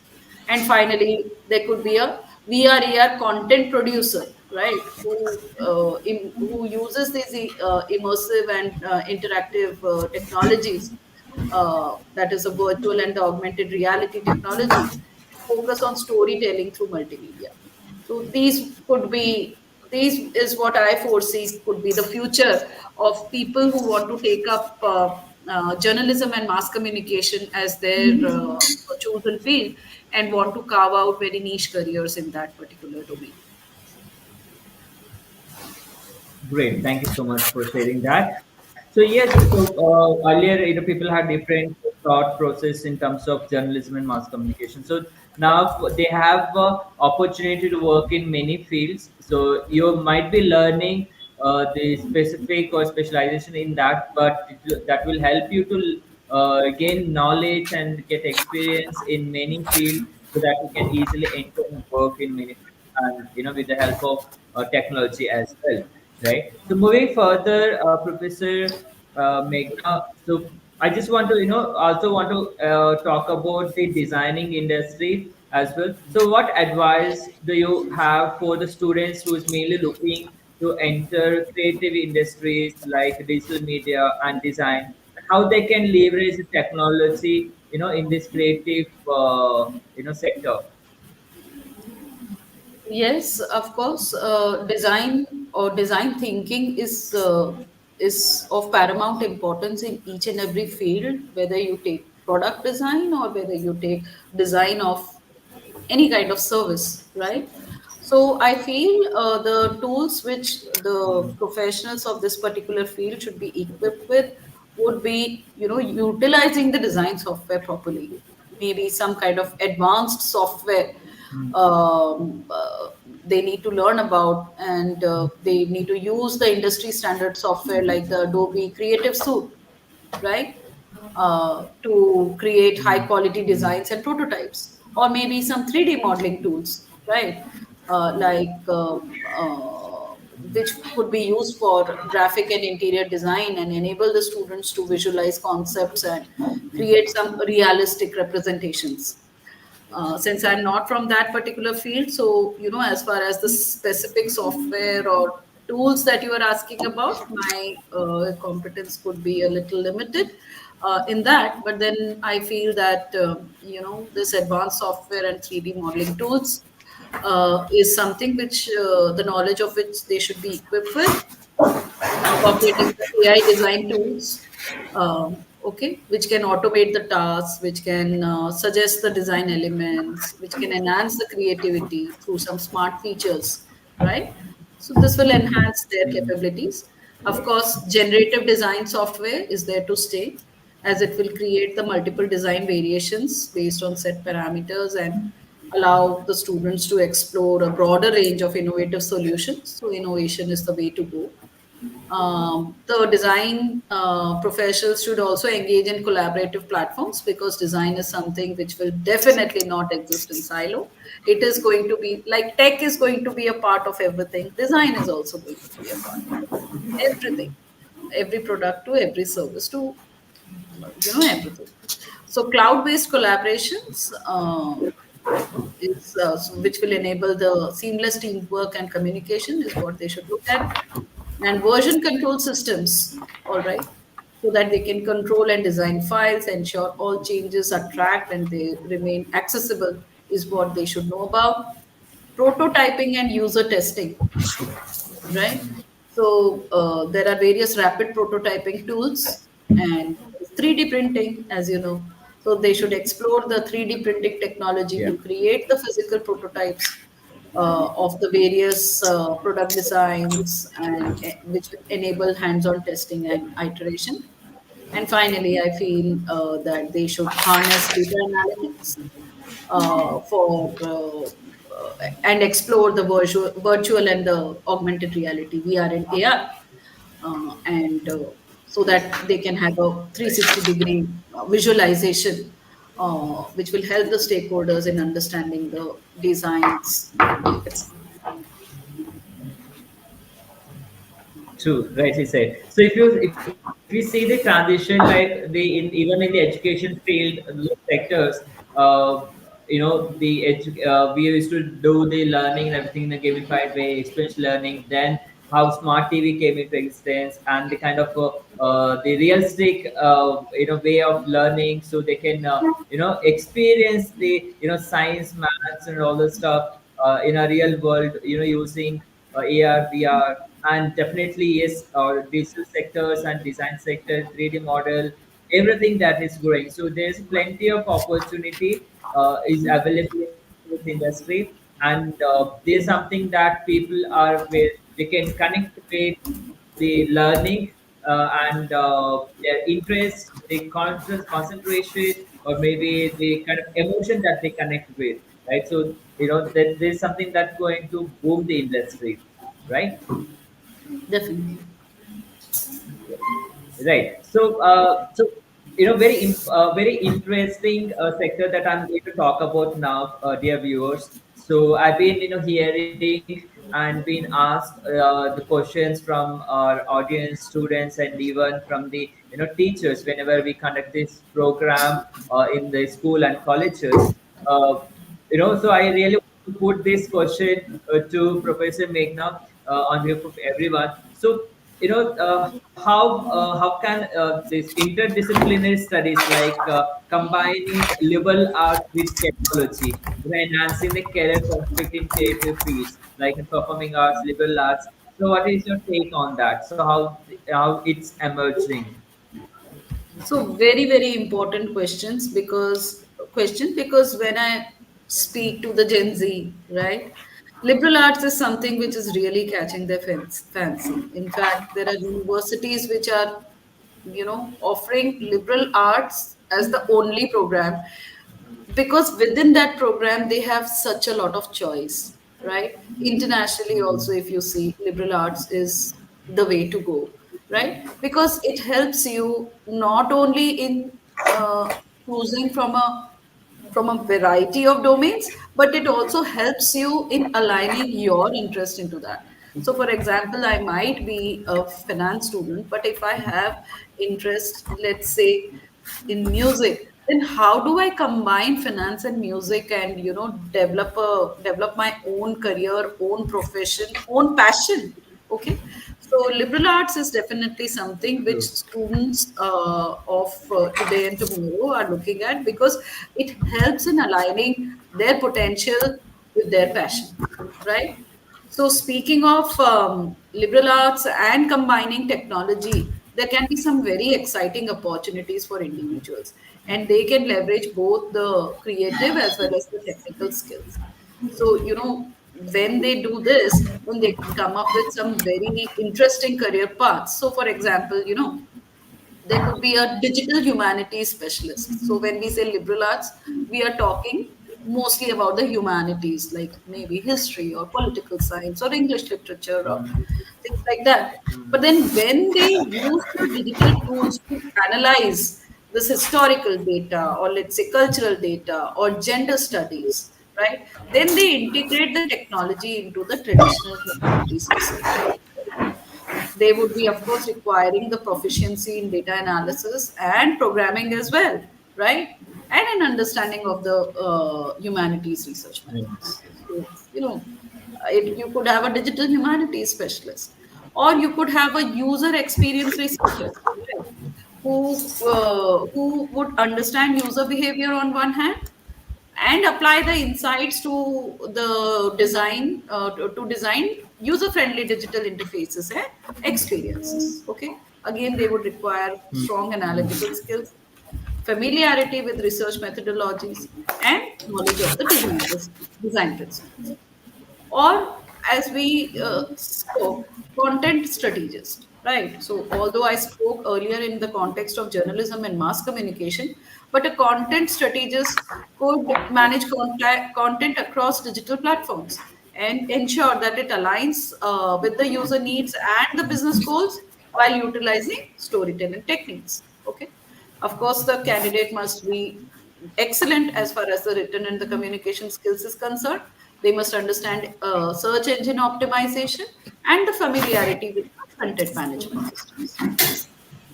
And finally, there could be a VR AR content producer, right, who uses these immersive and interactive technologies, that is a virtual and the augmented reality technologies, focus on storytelling through multimedia. So these is what I foresee could be the future of people who want to take up journalism and mass communication as their chosen field and want to carve out very niche careers in that particular domain. Great. Thank you so much for sharing that. So yes, so earlier, people had different thought process in terms of journalism and mass communication. So now they have opportunity to work in many fields. So you might be learning the specific or specialization in that, but that will help you to gain knowledge and get experience in many fields, so that you can easily enter and work in many fields, and with the help of technology as well, right? So moving further, Professor Meghna, so I just want to also want to talk about the designing industry as well. So what advice do you have for the students who is mainly looking to enter creative industries like digital media and design, how they can leverage the technology in this creative sector? Yes, of course. Design or design thinking is of paramount importance in each and every field, whether you take product design or whether you take design of any kind of service, right? So I feel the tools which the professionals of this particular field should be equipped with would be, utilizing the design software properly. Maybe some kind of advanced software they need to learn about, and they need to use the industry standard software like the Adobe Creative Suite, right? To create high quality designs and prototypes, or maybe some 3D modeling tools, right? Which could be used for graphic and interior design and enable the students to visualize concepts and create some realistic representations. Since I'm not from that particular field, so as far as the specific software or tools that you are asking about, my competence could be a little limited in that. But then I feel that this advanced software and 3D modeling tools is something which the knowledge of which they should be equipped with, incorporating the AI design tools, okay, which can automate the tasks, which can suggest the design elements, which can enhance the creativity through some smart features, right? So this will enhance their capabilities. Of course, generative design software is there to stay, as it will create the multiple design variations based on set parameters and allow the students to explore a broader range of innovative solutions. So innovation is the way to go. The design professionals should also engage in collaborative platforms, because design is something which will definitely not exist in silo. It is going to be like tech is going to be a part of everything. Design is also going to be a part of everything, every product to every service to everything. So cloud-based collaborations which will enable the seamless teamwork and communication is what they should look at, and version control systems, all right, so that they can control and design files, ensure all changes are tracked and they remain accessible, is what they should know about. Prototyping and user testing, right? So there are various rapid prototyping tools and 3D printing, as you know. So they should explore the 3D printing technology Yeah. to create the physical prototypes of the various product designs, and which will enable hands-on testing and iteration. And finally, I feel that they should harness data analytics for and explore the virtual and the augmented reality, VR and AR, and so that they can have a 360-degree visualization, which will help the stakeholders in understanding the designs, etc. True, rightly said. So if you see the transition, like even in the education field, those sectors, uh, we used to do the learning and everything in a gamified way, experience learning. Then how smart TV came into existence, and the kind of the realistic way of learning, so they can experience the science, maths, and all the stuff in a real world, using AR, VR, and definitely yes, digital sectors and design sector, 3D model. everything that is growing. So there's plenty of opportunity is available in this industry, and there's something that people are with. They can connect with the learning and their interest, the concentration, or maybe the kind of emotion that they connect with, right? So that there's something that's going to boom the industry, right? Definitely. Right. So very interesting sector that I'm going to talk about now, dear viewers. So I've been, hearing and being asked the questions from our audience, students, and even from the, teachers whenever we conduct this program in the school and colleges. Uh, so I really want to put this question to Professor Meghna on behalf of everyone. So, how can this interdisciplinary studies like combining liberal arts with technology, enhancing the career prospect in creative fields like in performing arts, liberal arts. So, what is your take on that? So, how it's emerging? So very, very important questions because when I speak to the Gen Z, right, liberal arts is something which is really catching their fancy. In fact, there are universities which are, offering liberal arts as the only program, because within that program they have such a lot of choice, right? Internationally also, if you see, liberal arts is the way to go, right? Because it helps you not only in choosing from a variety of domains, but it also helps you in aligning your interest into that. So, for example, I might be a finance student, but if I have interest, let's say, in music, then how do I combine finance and music and develop my own career, own profession, own passion? Okay, so liberal arts is definitely something which True. students of today and tomorrow are looking at, because it helps in aligning their potential with their passion, right? So, speaking of liberal arts and combining technology, there can be some very exciting opportunities for individuals, and they can leverage both the creative as well as the technical skills. So, when they do this, then they can come up with some very interesting career paths. So, for example, there could be a digital humanities specialist. So when we say liberal arts, we are talking mostly about the humanities, like maybe history or political science or English literature or things like that. But then when they use the digital tools to analyze this historical data, or let's say cultural data or gender studies, right? Then they integrate the technology into the traditional humanities research. They would be, of course, requiring the proficiency in data analysis and programming as well, right? And an understanding of the humanities research methods. So, you could have a digital humanities specialist, or you could have a user experience researcher, right? Who would understand user behavior on one hand and apply the insights to the design to design user-friendly digital interfaces and experiences. Okay, again, they would require strong analytical skills, familiarity with research methodologies, and knowledge of the design principles. Or, as we spoke, content strategist, right? So although I spoke earlier in the context of journalism and mass communication, but a content strategist could manage content across digital platforms and ensure that it aligns with the user needs and the business goals while utilizing storytelling techniques. Okay, of course, the candidate must be excellent as far as the written and the communication skills is concerned. They must understand search engine optimization and the familiarity with content management systems.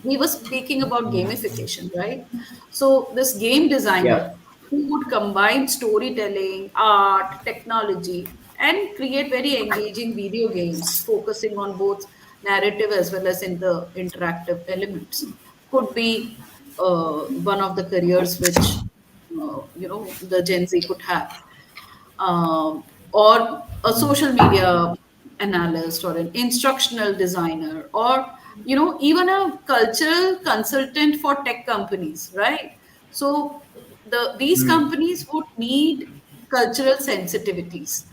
We were speaking about gamification, right? So, this game Yeah. designer who would combine storytelling, art, technology, and create very engaging video games focusing on both narrative as well as in the interactive elements could be one of the careers which the Gen Z could have, or a social media analyst or an instructional designer or even a cultural consultant for tech companies, right? So these companies would need cultural sensitivities,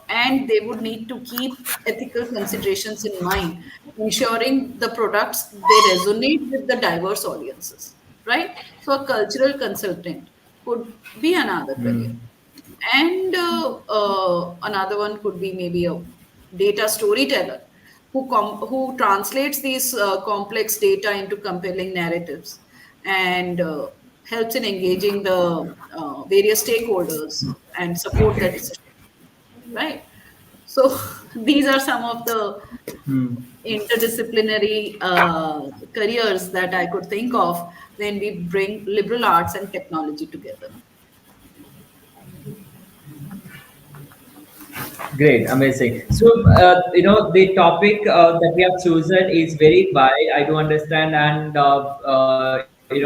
and they would need to keep ethical considerations in mind, ensuring the products they resonate with the diverse audiences, right? So a cultural consultant could be another career. And another one could be maybe a data storyteller who translates these complex data into compelling narratives and helps in engaging the various stakeholders and support their decision, right? So these are some of the interdisciplinary careers that I could think of when we bring liberal arts and technology together. Great, amazing. So, the topic that we have chosen is very wide. I do understand, and we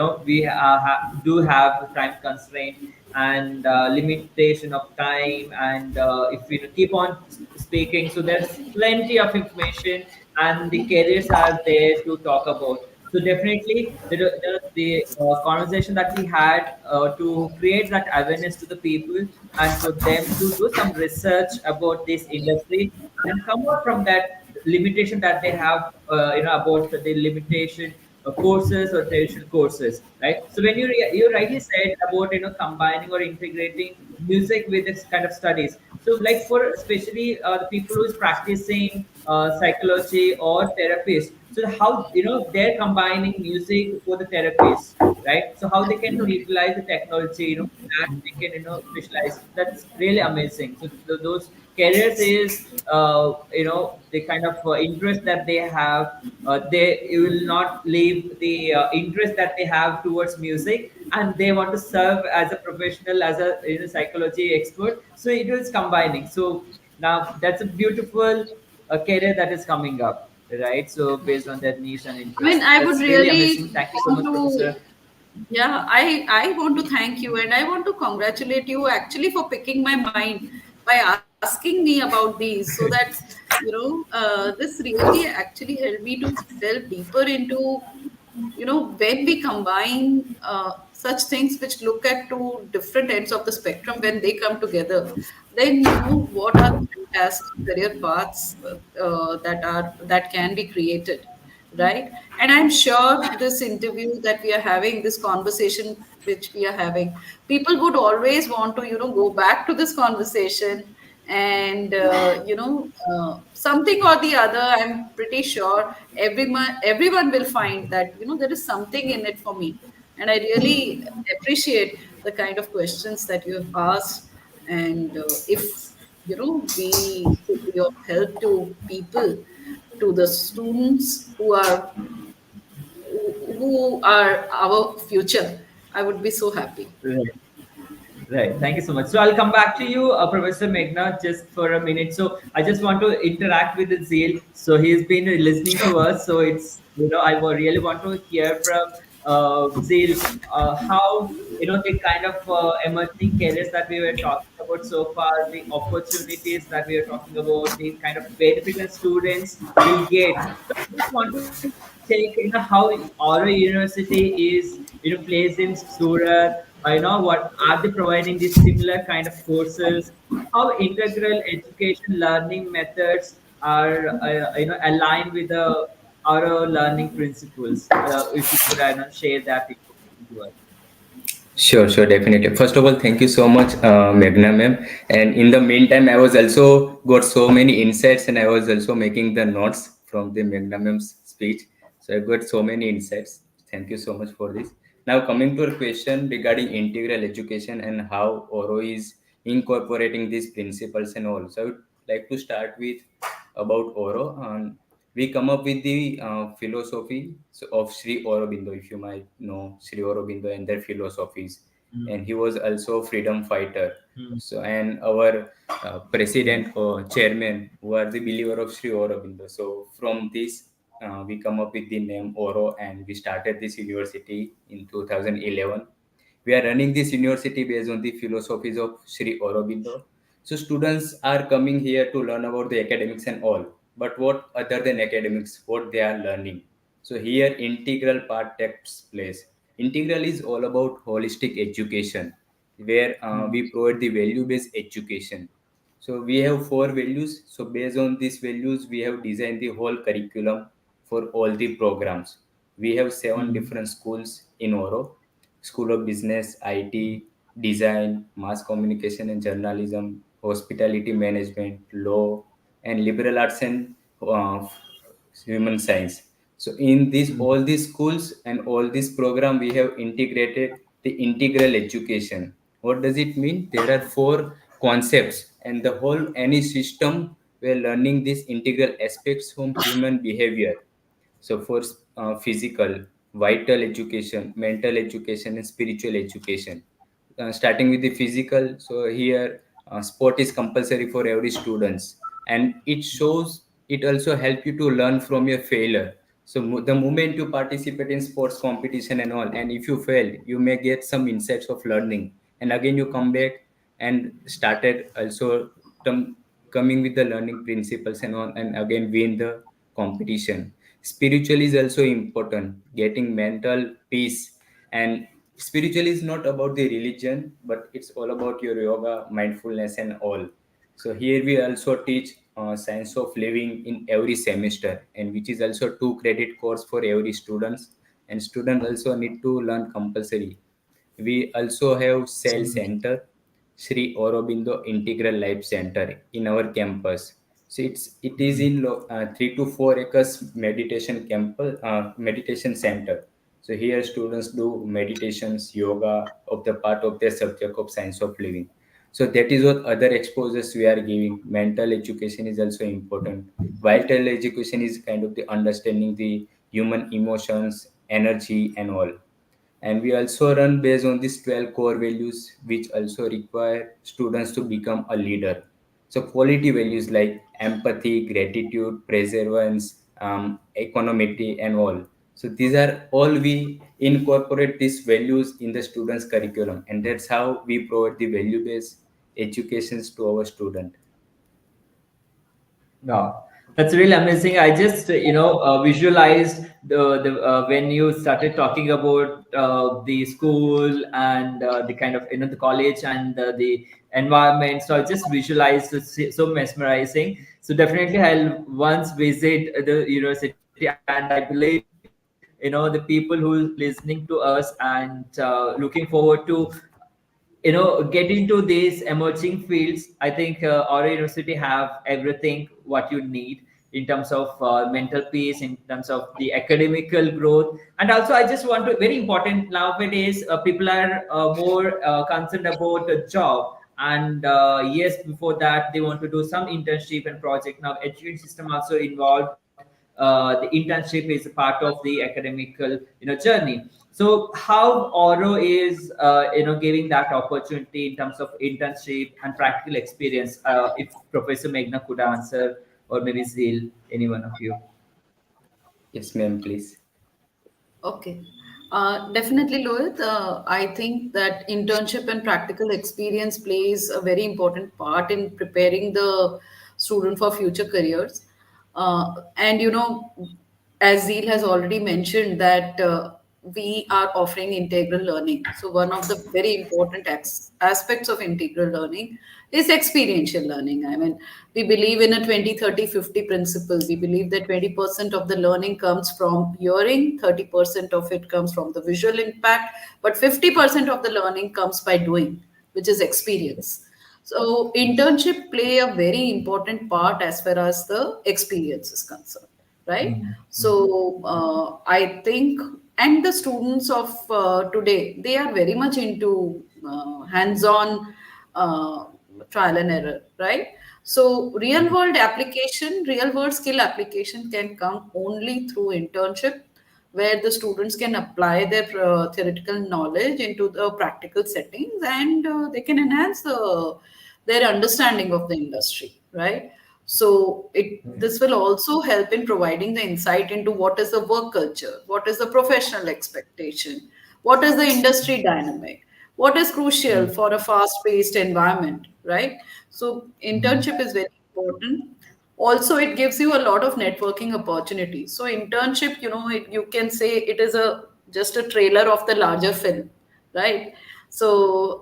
do have time constraint and limitation of time, and if we keep on speaking, so there's plenty of information, and the careers are there to talk about. So definitely, the conversation that we had to create that awareness to the people and for them to do some research about this industry and come out from that limitation that they have, about the limitation of courses or traditional courses, right? So when you rightly said about combining or integrating music with this kind of studies. So like for especially the people who is practicing psychology or therapist, so how they're combining music for the therapists, right? So how they can utilize the technology, that they can specialize. That's really amazing. So those careers is the kind of interest that they have. They will not leave the interest that they have towards music, and they want to serve as a professional, as a psychology expert. So it is combining. So now that's a beautiful career that is coming up, right? So based on their niche and I mean, interest, I would that's really really amazing. Thank you so want much, to, Professor. yeah, I want to thank you and I want to congratulate you actually for picking my mind by asking me about these so that, this really actually helped me to delve deeper into, when we combine such things which look at two different ends of the spectrum, when they come together, then what are the fantastic career paths that can be created, right? And I'm sure this interview that we are having, this conversation which we are having, people would always want to go back to this conversation, and something or the other, I'm pretty sure everyone will find that there is something in it for me. And I really appreciate the kind of questions that you have asked. And if we could be of help to people, to the students who are our future, I would be so happy. Right. Right. Thank you so much. So I'll come back to you, Professor Meghna, just for a minute. So I just want to interact with Zeel. So he's been listening to us. So it's I really want to hear from Zeel how the kind of emerging careers that we were talking about so far, the opportunities that we are talking about, the kind of benefit that students will get. So I just want to take how Auro University is placed in Surat. What are they providing these similar kind of courses? How integral education learning methods are aligned with the Auro learning principles? If you could share that information to us. Sure, sure, definitely. First of all, thank you so much, Meghna ma'am. And in the meantime, I was also got so many insights, and I was also making the notes from the Meghna ma'am's speech. So I got so many insights. Thank you so much for this. Now, coming to a question regarding integral education and how Oro is incorporating these principles and all. So I would like to start with about Oro. We come up with the philosophy of Sri Aurobindo, if you might know Sri Aurobindo and their philosophies. And he was also freedom fighter. So and our president or chairman were the believer of Sri Aurobindo. So from this, we come up with the name Oro, and we started this university in 2011. We are running this university based on the philosophies of Sri Aurobindo. So students are coming here to learn about the academics and all. but what other than academics, what they are learning. So here integral part takes place. Integral is all about holistic education, where we provide the value based education. So we have four values. So based on these values, we have designed the whole curriculum for all the programs. We have seven different schools in Oro: School of Business, IT, Design, Mass Communication and Journalism, Hospitality Management, Law, and Liberal Arts and uh, Human Science. So in these all these schools and all this program, we have integrated the integral education. What does it mean? There are four concepts, and the whole any system we're learning these integral aspects from human behavior. So for physical, vital education, mental education, and spiritual education. Starting with the physical, so here sport is compulsory for every students, and it shows it also help you to learn from your failure. So the moment you participate in sports competition and all, and if you fail, you may get some insights of learning, and again you come back and started also coming with the learning principles and all, and again win the competition. Spiritual is also important, getting mental peace. And spiritual is not about the religion, but it's all about your yoga, mindfulness and all. So here we also teach science of living in every semester, and which is also 2 credit course for every students, and student also need to learn compulsory. We also have Cell Center, Sri Aurobindo Integral Life Center in our campus. So it is in 3 to 4 acres meditation campus, meditation center. So here students do meditations, yoga of the part of their subject of science of living. So that is what other exposures we are giving. Mental education is also important. Vital education is kind of the understanding the human emotions, energy, and all. And we also run based on these 12 core values, which also require students to become a leader. So quality values like empathy, gratitude, perseverance, equanimity and all. So these are all we incorporate these values in the students curriculum, and that's how we provide the value based educations to our student. Wow, that's really amazing. I just visualized the when you started talking about the school and the kind of the college and the environment. So I just visualized so mesmerizing. So definitely I'll once visit the university, and I believe the people who listening to us and looking forward to get into these emerging fields. I think our university have everything what you need in terms of mental peace, in terms of the academical growth. And also I just want to, very important nowadays, people are more concerned about a job. And yes, before that they want to do some internship and project. Now education system also involved the internship is a part of the academical journey. So how Oro is giving that opportunity in terms of internship and practical experience? If Professor Meghna could answer, or maybe Zeel, any one of you. Yes, ma'am, please. Okay. Definitely, Lohit. I think that internship and practical experience plays a very important part in preparing the student for future careers. And as Zeel has already mentioned, that we are offering integral learning. So one of the very important aspects of integral learning is experiential learning. I mean, we believe in a 20-30-50 principle. We believe that 20% of the learning comes from hearing, 30% of it comes from the visual impact, but 50% of the learning comes by doing, which is experience. So internship play a very important part as far as the experience is concerned, right? So I think, and the students of today, they are very much into hands-on uh, trial and error, right? So real world skill application can come only through internship, where the students can apply their theoretical knowledge into the practical settings, and they can enhance their understanding of the industry, right? So this will also help in providing the insight into what is the work culture, what is the professional expectation, what is the industry dynamic, what is crucial for a fast paced environment, right? So internship is very important. Also, it gives you a lot of networking opportunities. So internship, you can say it is a just a trailer of the larger film, right? So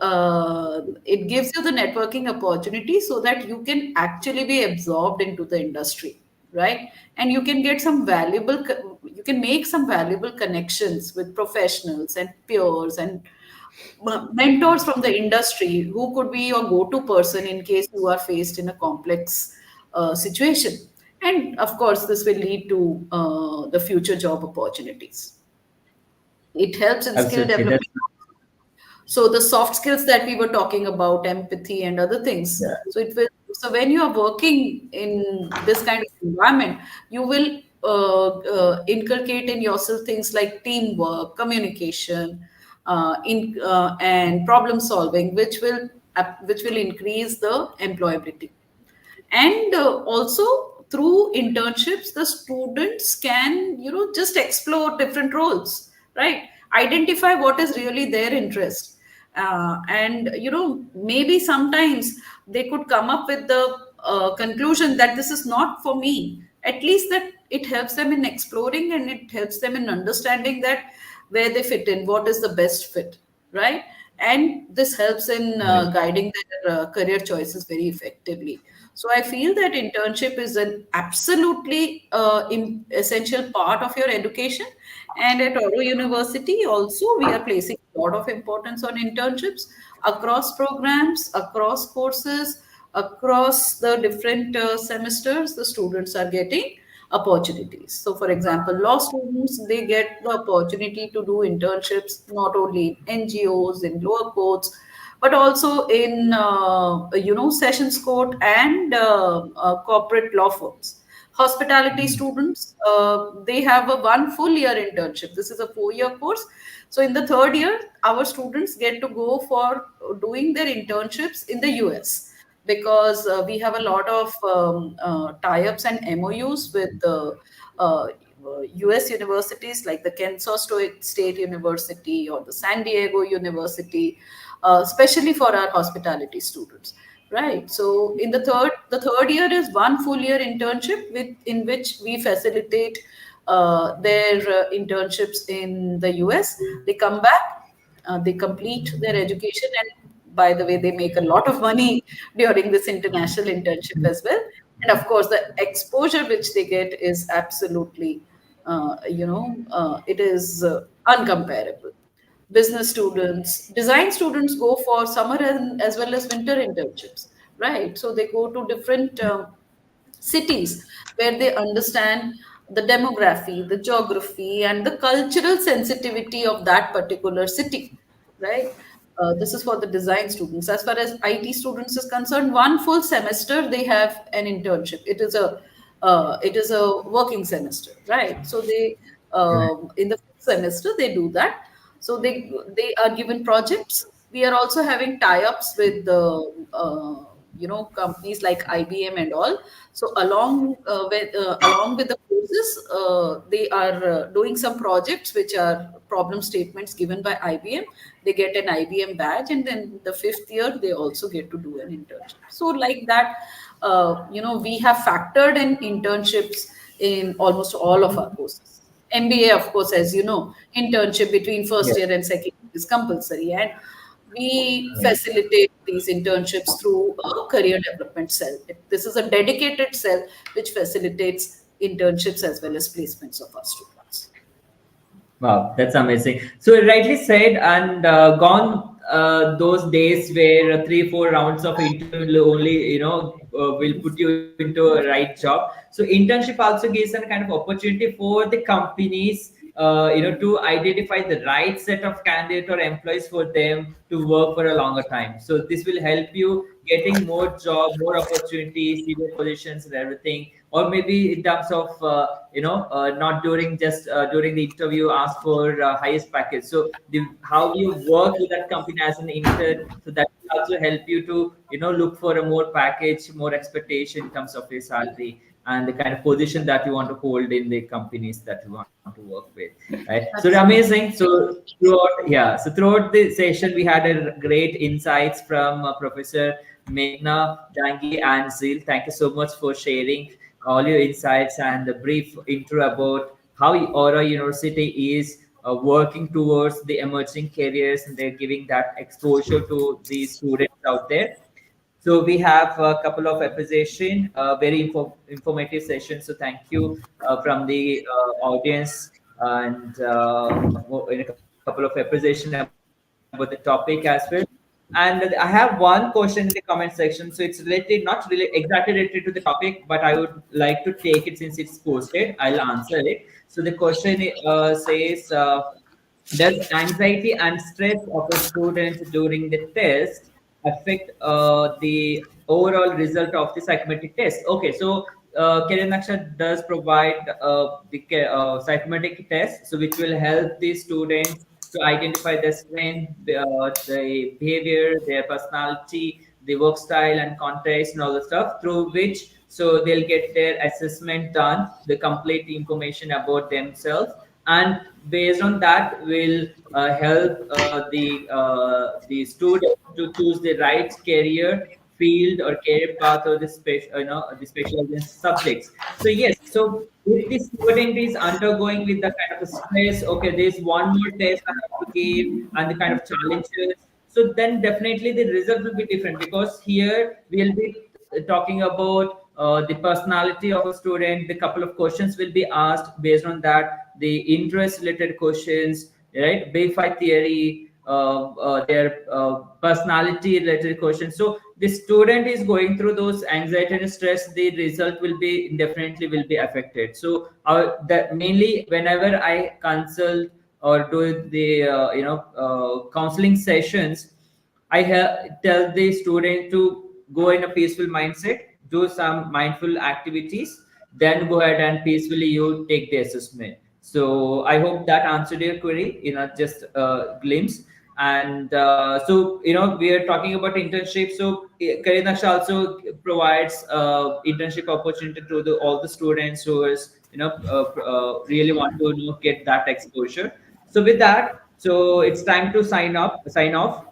it gives you the networking opportunity so that you can actually be absorbed into the industry, right? And you can get some you can make some valuable connections with professionals and peers and mentors from the industry who could be your go-to person in case you are faced in a complex situation. And of course, this will lead to the future job opportunities. It helps in skill Absolutely. development. That's So the soft skills that we were talking about, empathy and other things. yeah. So when you are working in this kind of environment, you will inculcate in yourself things like teamwork, communication, and problem solving, which will increase the employability. And also through internships, the students can just explore different roles, right? Identify what is really their interest, and maybe sometimes they could come up with the conclusion that this is not for me. At least that it helps them in exploring, and it helps them in understanding that where they fit in, what is the best fit, right? And this helps in Right. guiding their career choices very effectively. So I feel that internship is an absolutely essential part of your education. And at Oro University also, we are placing a lot of importance on internships across programs, across courses, across the different semesters. The students are getting opportunities. So, for example, law students, they get the opportunity to do internships not only in NGOs, in lower courts, but also in sessions court and corporate law firms. Hospitality students, they have a one full year internship. This is a 4-year course. So in the third year, our students get to go for doing their internships in the US, because we have a lot of tie-ups and MOUs with uh, US universities like the Kansas State University or the San Diego University, especially for our hospitality students. Right. So in the third year is one full year internship in which we facilitate their internships in the US. They come back, they complete their education, and by the way, they make a lot of money during this international internship as well. And of course, the exposure which they get is absolutely, it is uncomparable. Business students, design students go for summer and as well as winter internships, right? So they go to different cities where they understand the demography, the geography, and the cultural sensitivity of that particular city, right? This is for the design students. As far as IT students is concerned, one full semester they have an internship. It is a working semester, right? So they in the fifth semester they do that. So they are given projects. We are also having tie-ups with the companies like IBM and all. So along with the courses, they are doing some projects which are problem statements given by IBM. They get an IBM badge, and then the fifth year they also get to do an internship. So like that, we have factored in internships in almost all of our courses. MBA, of course, as you know, internship between first Yeah. year and second year is compulsory, and we Right. facilitate these internships through a career development cell. This is a dedicated cell which facilitates internships as well as placements of our students. Wow, that's amazing. So rightly said, and gone those days where 3, 4 rounds of interview will only will put you into a right job. So internship also gives a kind of opportunity for the companies to identify the right set of candidate or employees for them to work for a longer time. So this will help you getting more job, more opportunities, senior positions, and everything. Or maybe in terms of not during the interview ask for highest package. So how you work with that company as an intern, so that will also help you to look for a more package, more expectation in terms of your salary and the kind of position that you want to hold in the companies that you want to work with, right? So Absolutely. amazing. So throughout the session we had a great insights from Professor Meghna, Dangi, and Zeel. Thank you so much for sharing. all your insights and the brief intro about how Aura University is working towards the emerging careers, and they're giving that exposure to the students out there. So we have a couple of appreciation, very informative sessions. So thank you from the audience, and in a couple of appreciation about the topic as well. And I have one question in the comment section. So it's related, not really exactly related to the topic, but I would like to take it since it's posted. I'll answer it. So the question says, does anxiety and stress of a student during the test affect the overall result of the psychometric test? Okay, so CareerNaksha does provide the psychometric test, so which will help the students to identify their strength, the behavior, their personality, the work style and context and all the stuff, through which so they'll get their assessment done, the complete information about themselves, and based on that will help the student to choose the right career field or career path, or the special, the specialized subjects. So yes, so if the student is undergoing with the kind of a stress, okay, there's one more test I have to give, and the kind of challenges, so then definitely the result will be different, because here we'll be talking about the personality of a student. The couple of questions will be asked based on that, the interest related questions, right? Big theory, their personality related questions. So the student is going through those anxiety and stress, the result will be definitely will be affected. So that mainly whenever I consult or do the counseling sessions, tell the student to go in a peaceful mindset, do some mindful activities, then go ahead and peacefully you take the assessment. So I hope that answered your query, just a glimpse. And so, we are talking about internship. So CareerNaksha also provides internship opportunity to all the students who is, really want to get that exposure. So with that, so it's time to sign off.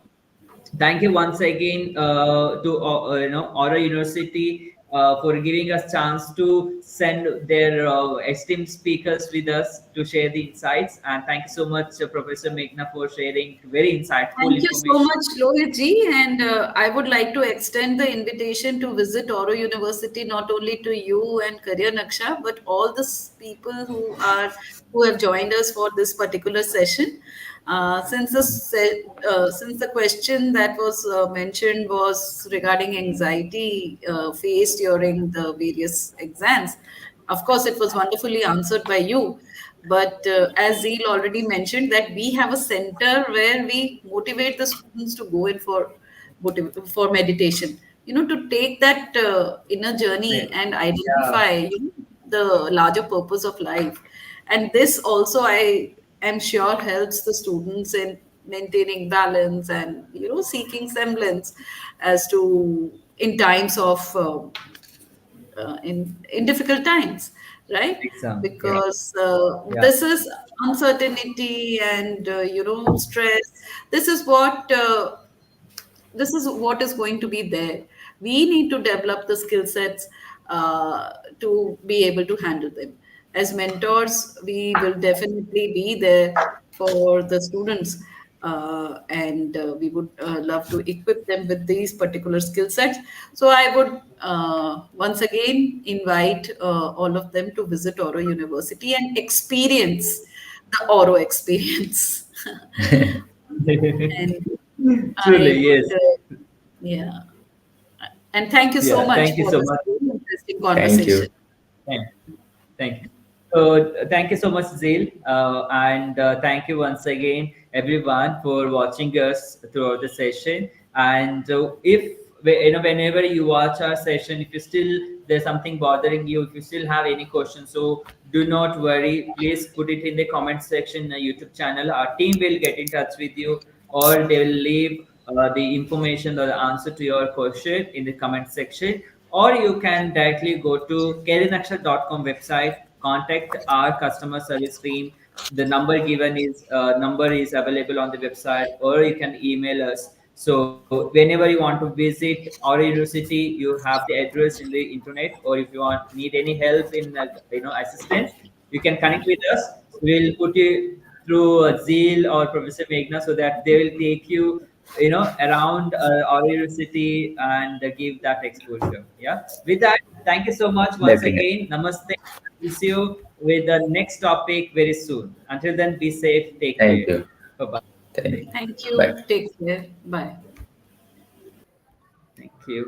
Thank you once again to Aura University for giving us chance to send their esteemed speakers with us to share the insights. And thank you so much, Professor Meghna, for sharing very insightful Thank you so information. much, Lohit ji. And I would like to extend the invitation to visit Oro University not only to you and Career Naksha, but all the people who have joined us for this particular session. Since the question that was mentioned was regarding anxiety faced during the various exams, of course, it was wonderfully answered by you. But as Zeel already mentioned, that we have a center where we motivate the students to go in for meditation. To take that inner journey and Yeah, identify the larger purpose of life. And this also, I am sure, helps the students in maintaining balance and seeking semblance as to in times of in difficult times, right? exam. Yeah, Because yeah, this is uncertainty and stress. This is what is going to be there. We need to develop the skill sets to be able to handle them. As mentors, we will definitely be there for the students, and we would love to equip them with these particular skill sets. So I would once again invite all of them to visit Oro University and experience the Oro experience. And truly, I yes. would, yeah. And thank you so Yeah, much thank you for so this much. very interesting Thank conversation. you. Thank Thank you. So thank you so much, Zeel, and thank you once again, everyone, for watching us throughout the session. And if whenever you watch our session, if you still there's something bothering you, if you still have any questions, so do not worry. Please put it in the comment section, YouTube channel. Our team will get in touch with you, or they will leave the information or the answer to your question in the comment section, or you can directly go to careernaksha.com website, contact our customer service team. The number given is available on the website, or you can email us. So whenever you want to visit our university, you have the address in the internet, or if you want need any help in assistance, you can connect with us. We'll put you through Zeel or Professor Meghna, so that they will take you around our university and give that exposure. Yeah. With that, thank you so much once Definitely. again. Namaste. We'll see you with the next topic very soon. Until then, be safe. Take Thank care. you. Bye bye. Thank you. Thank Bye. you. Take care. Bye. Thank you.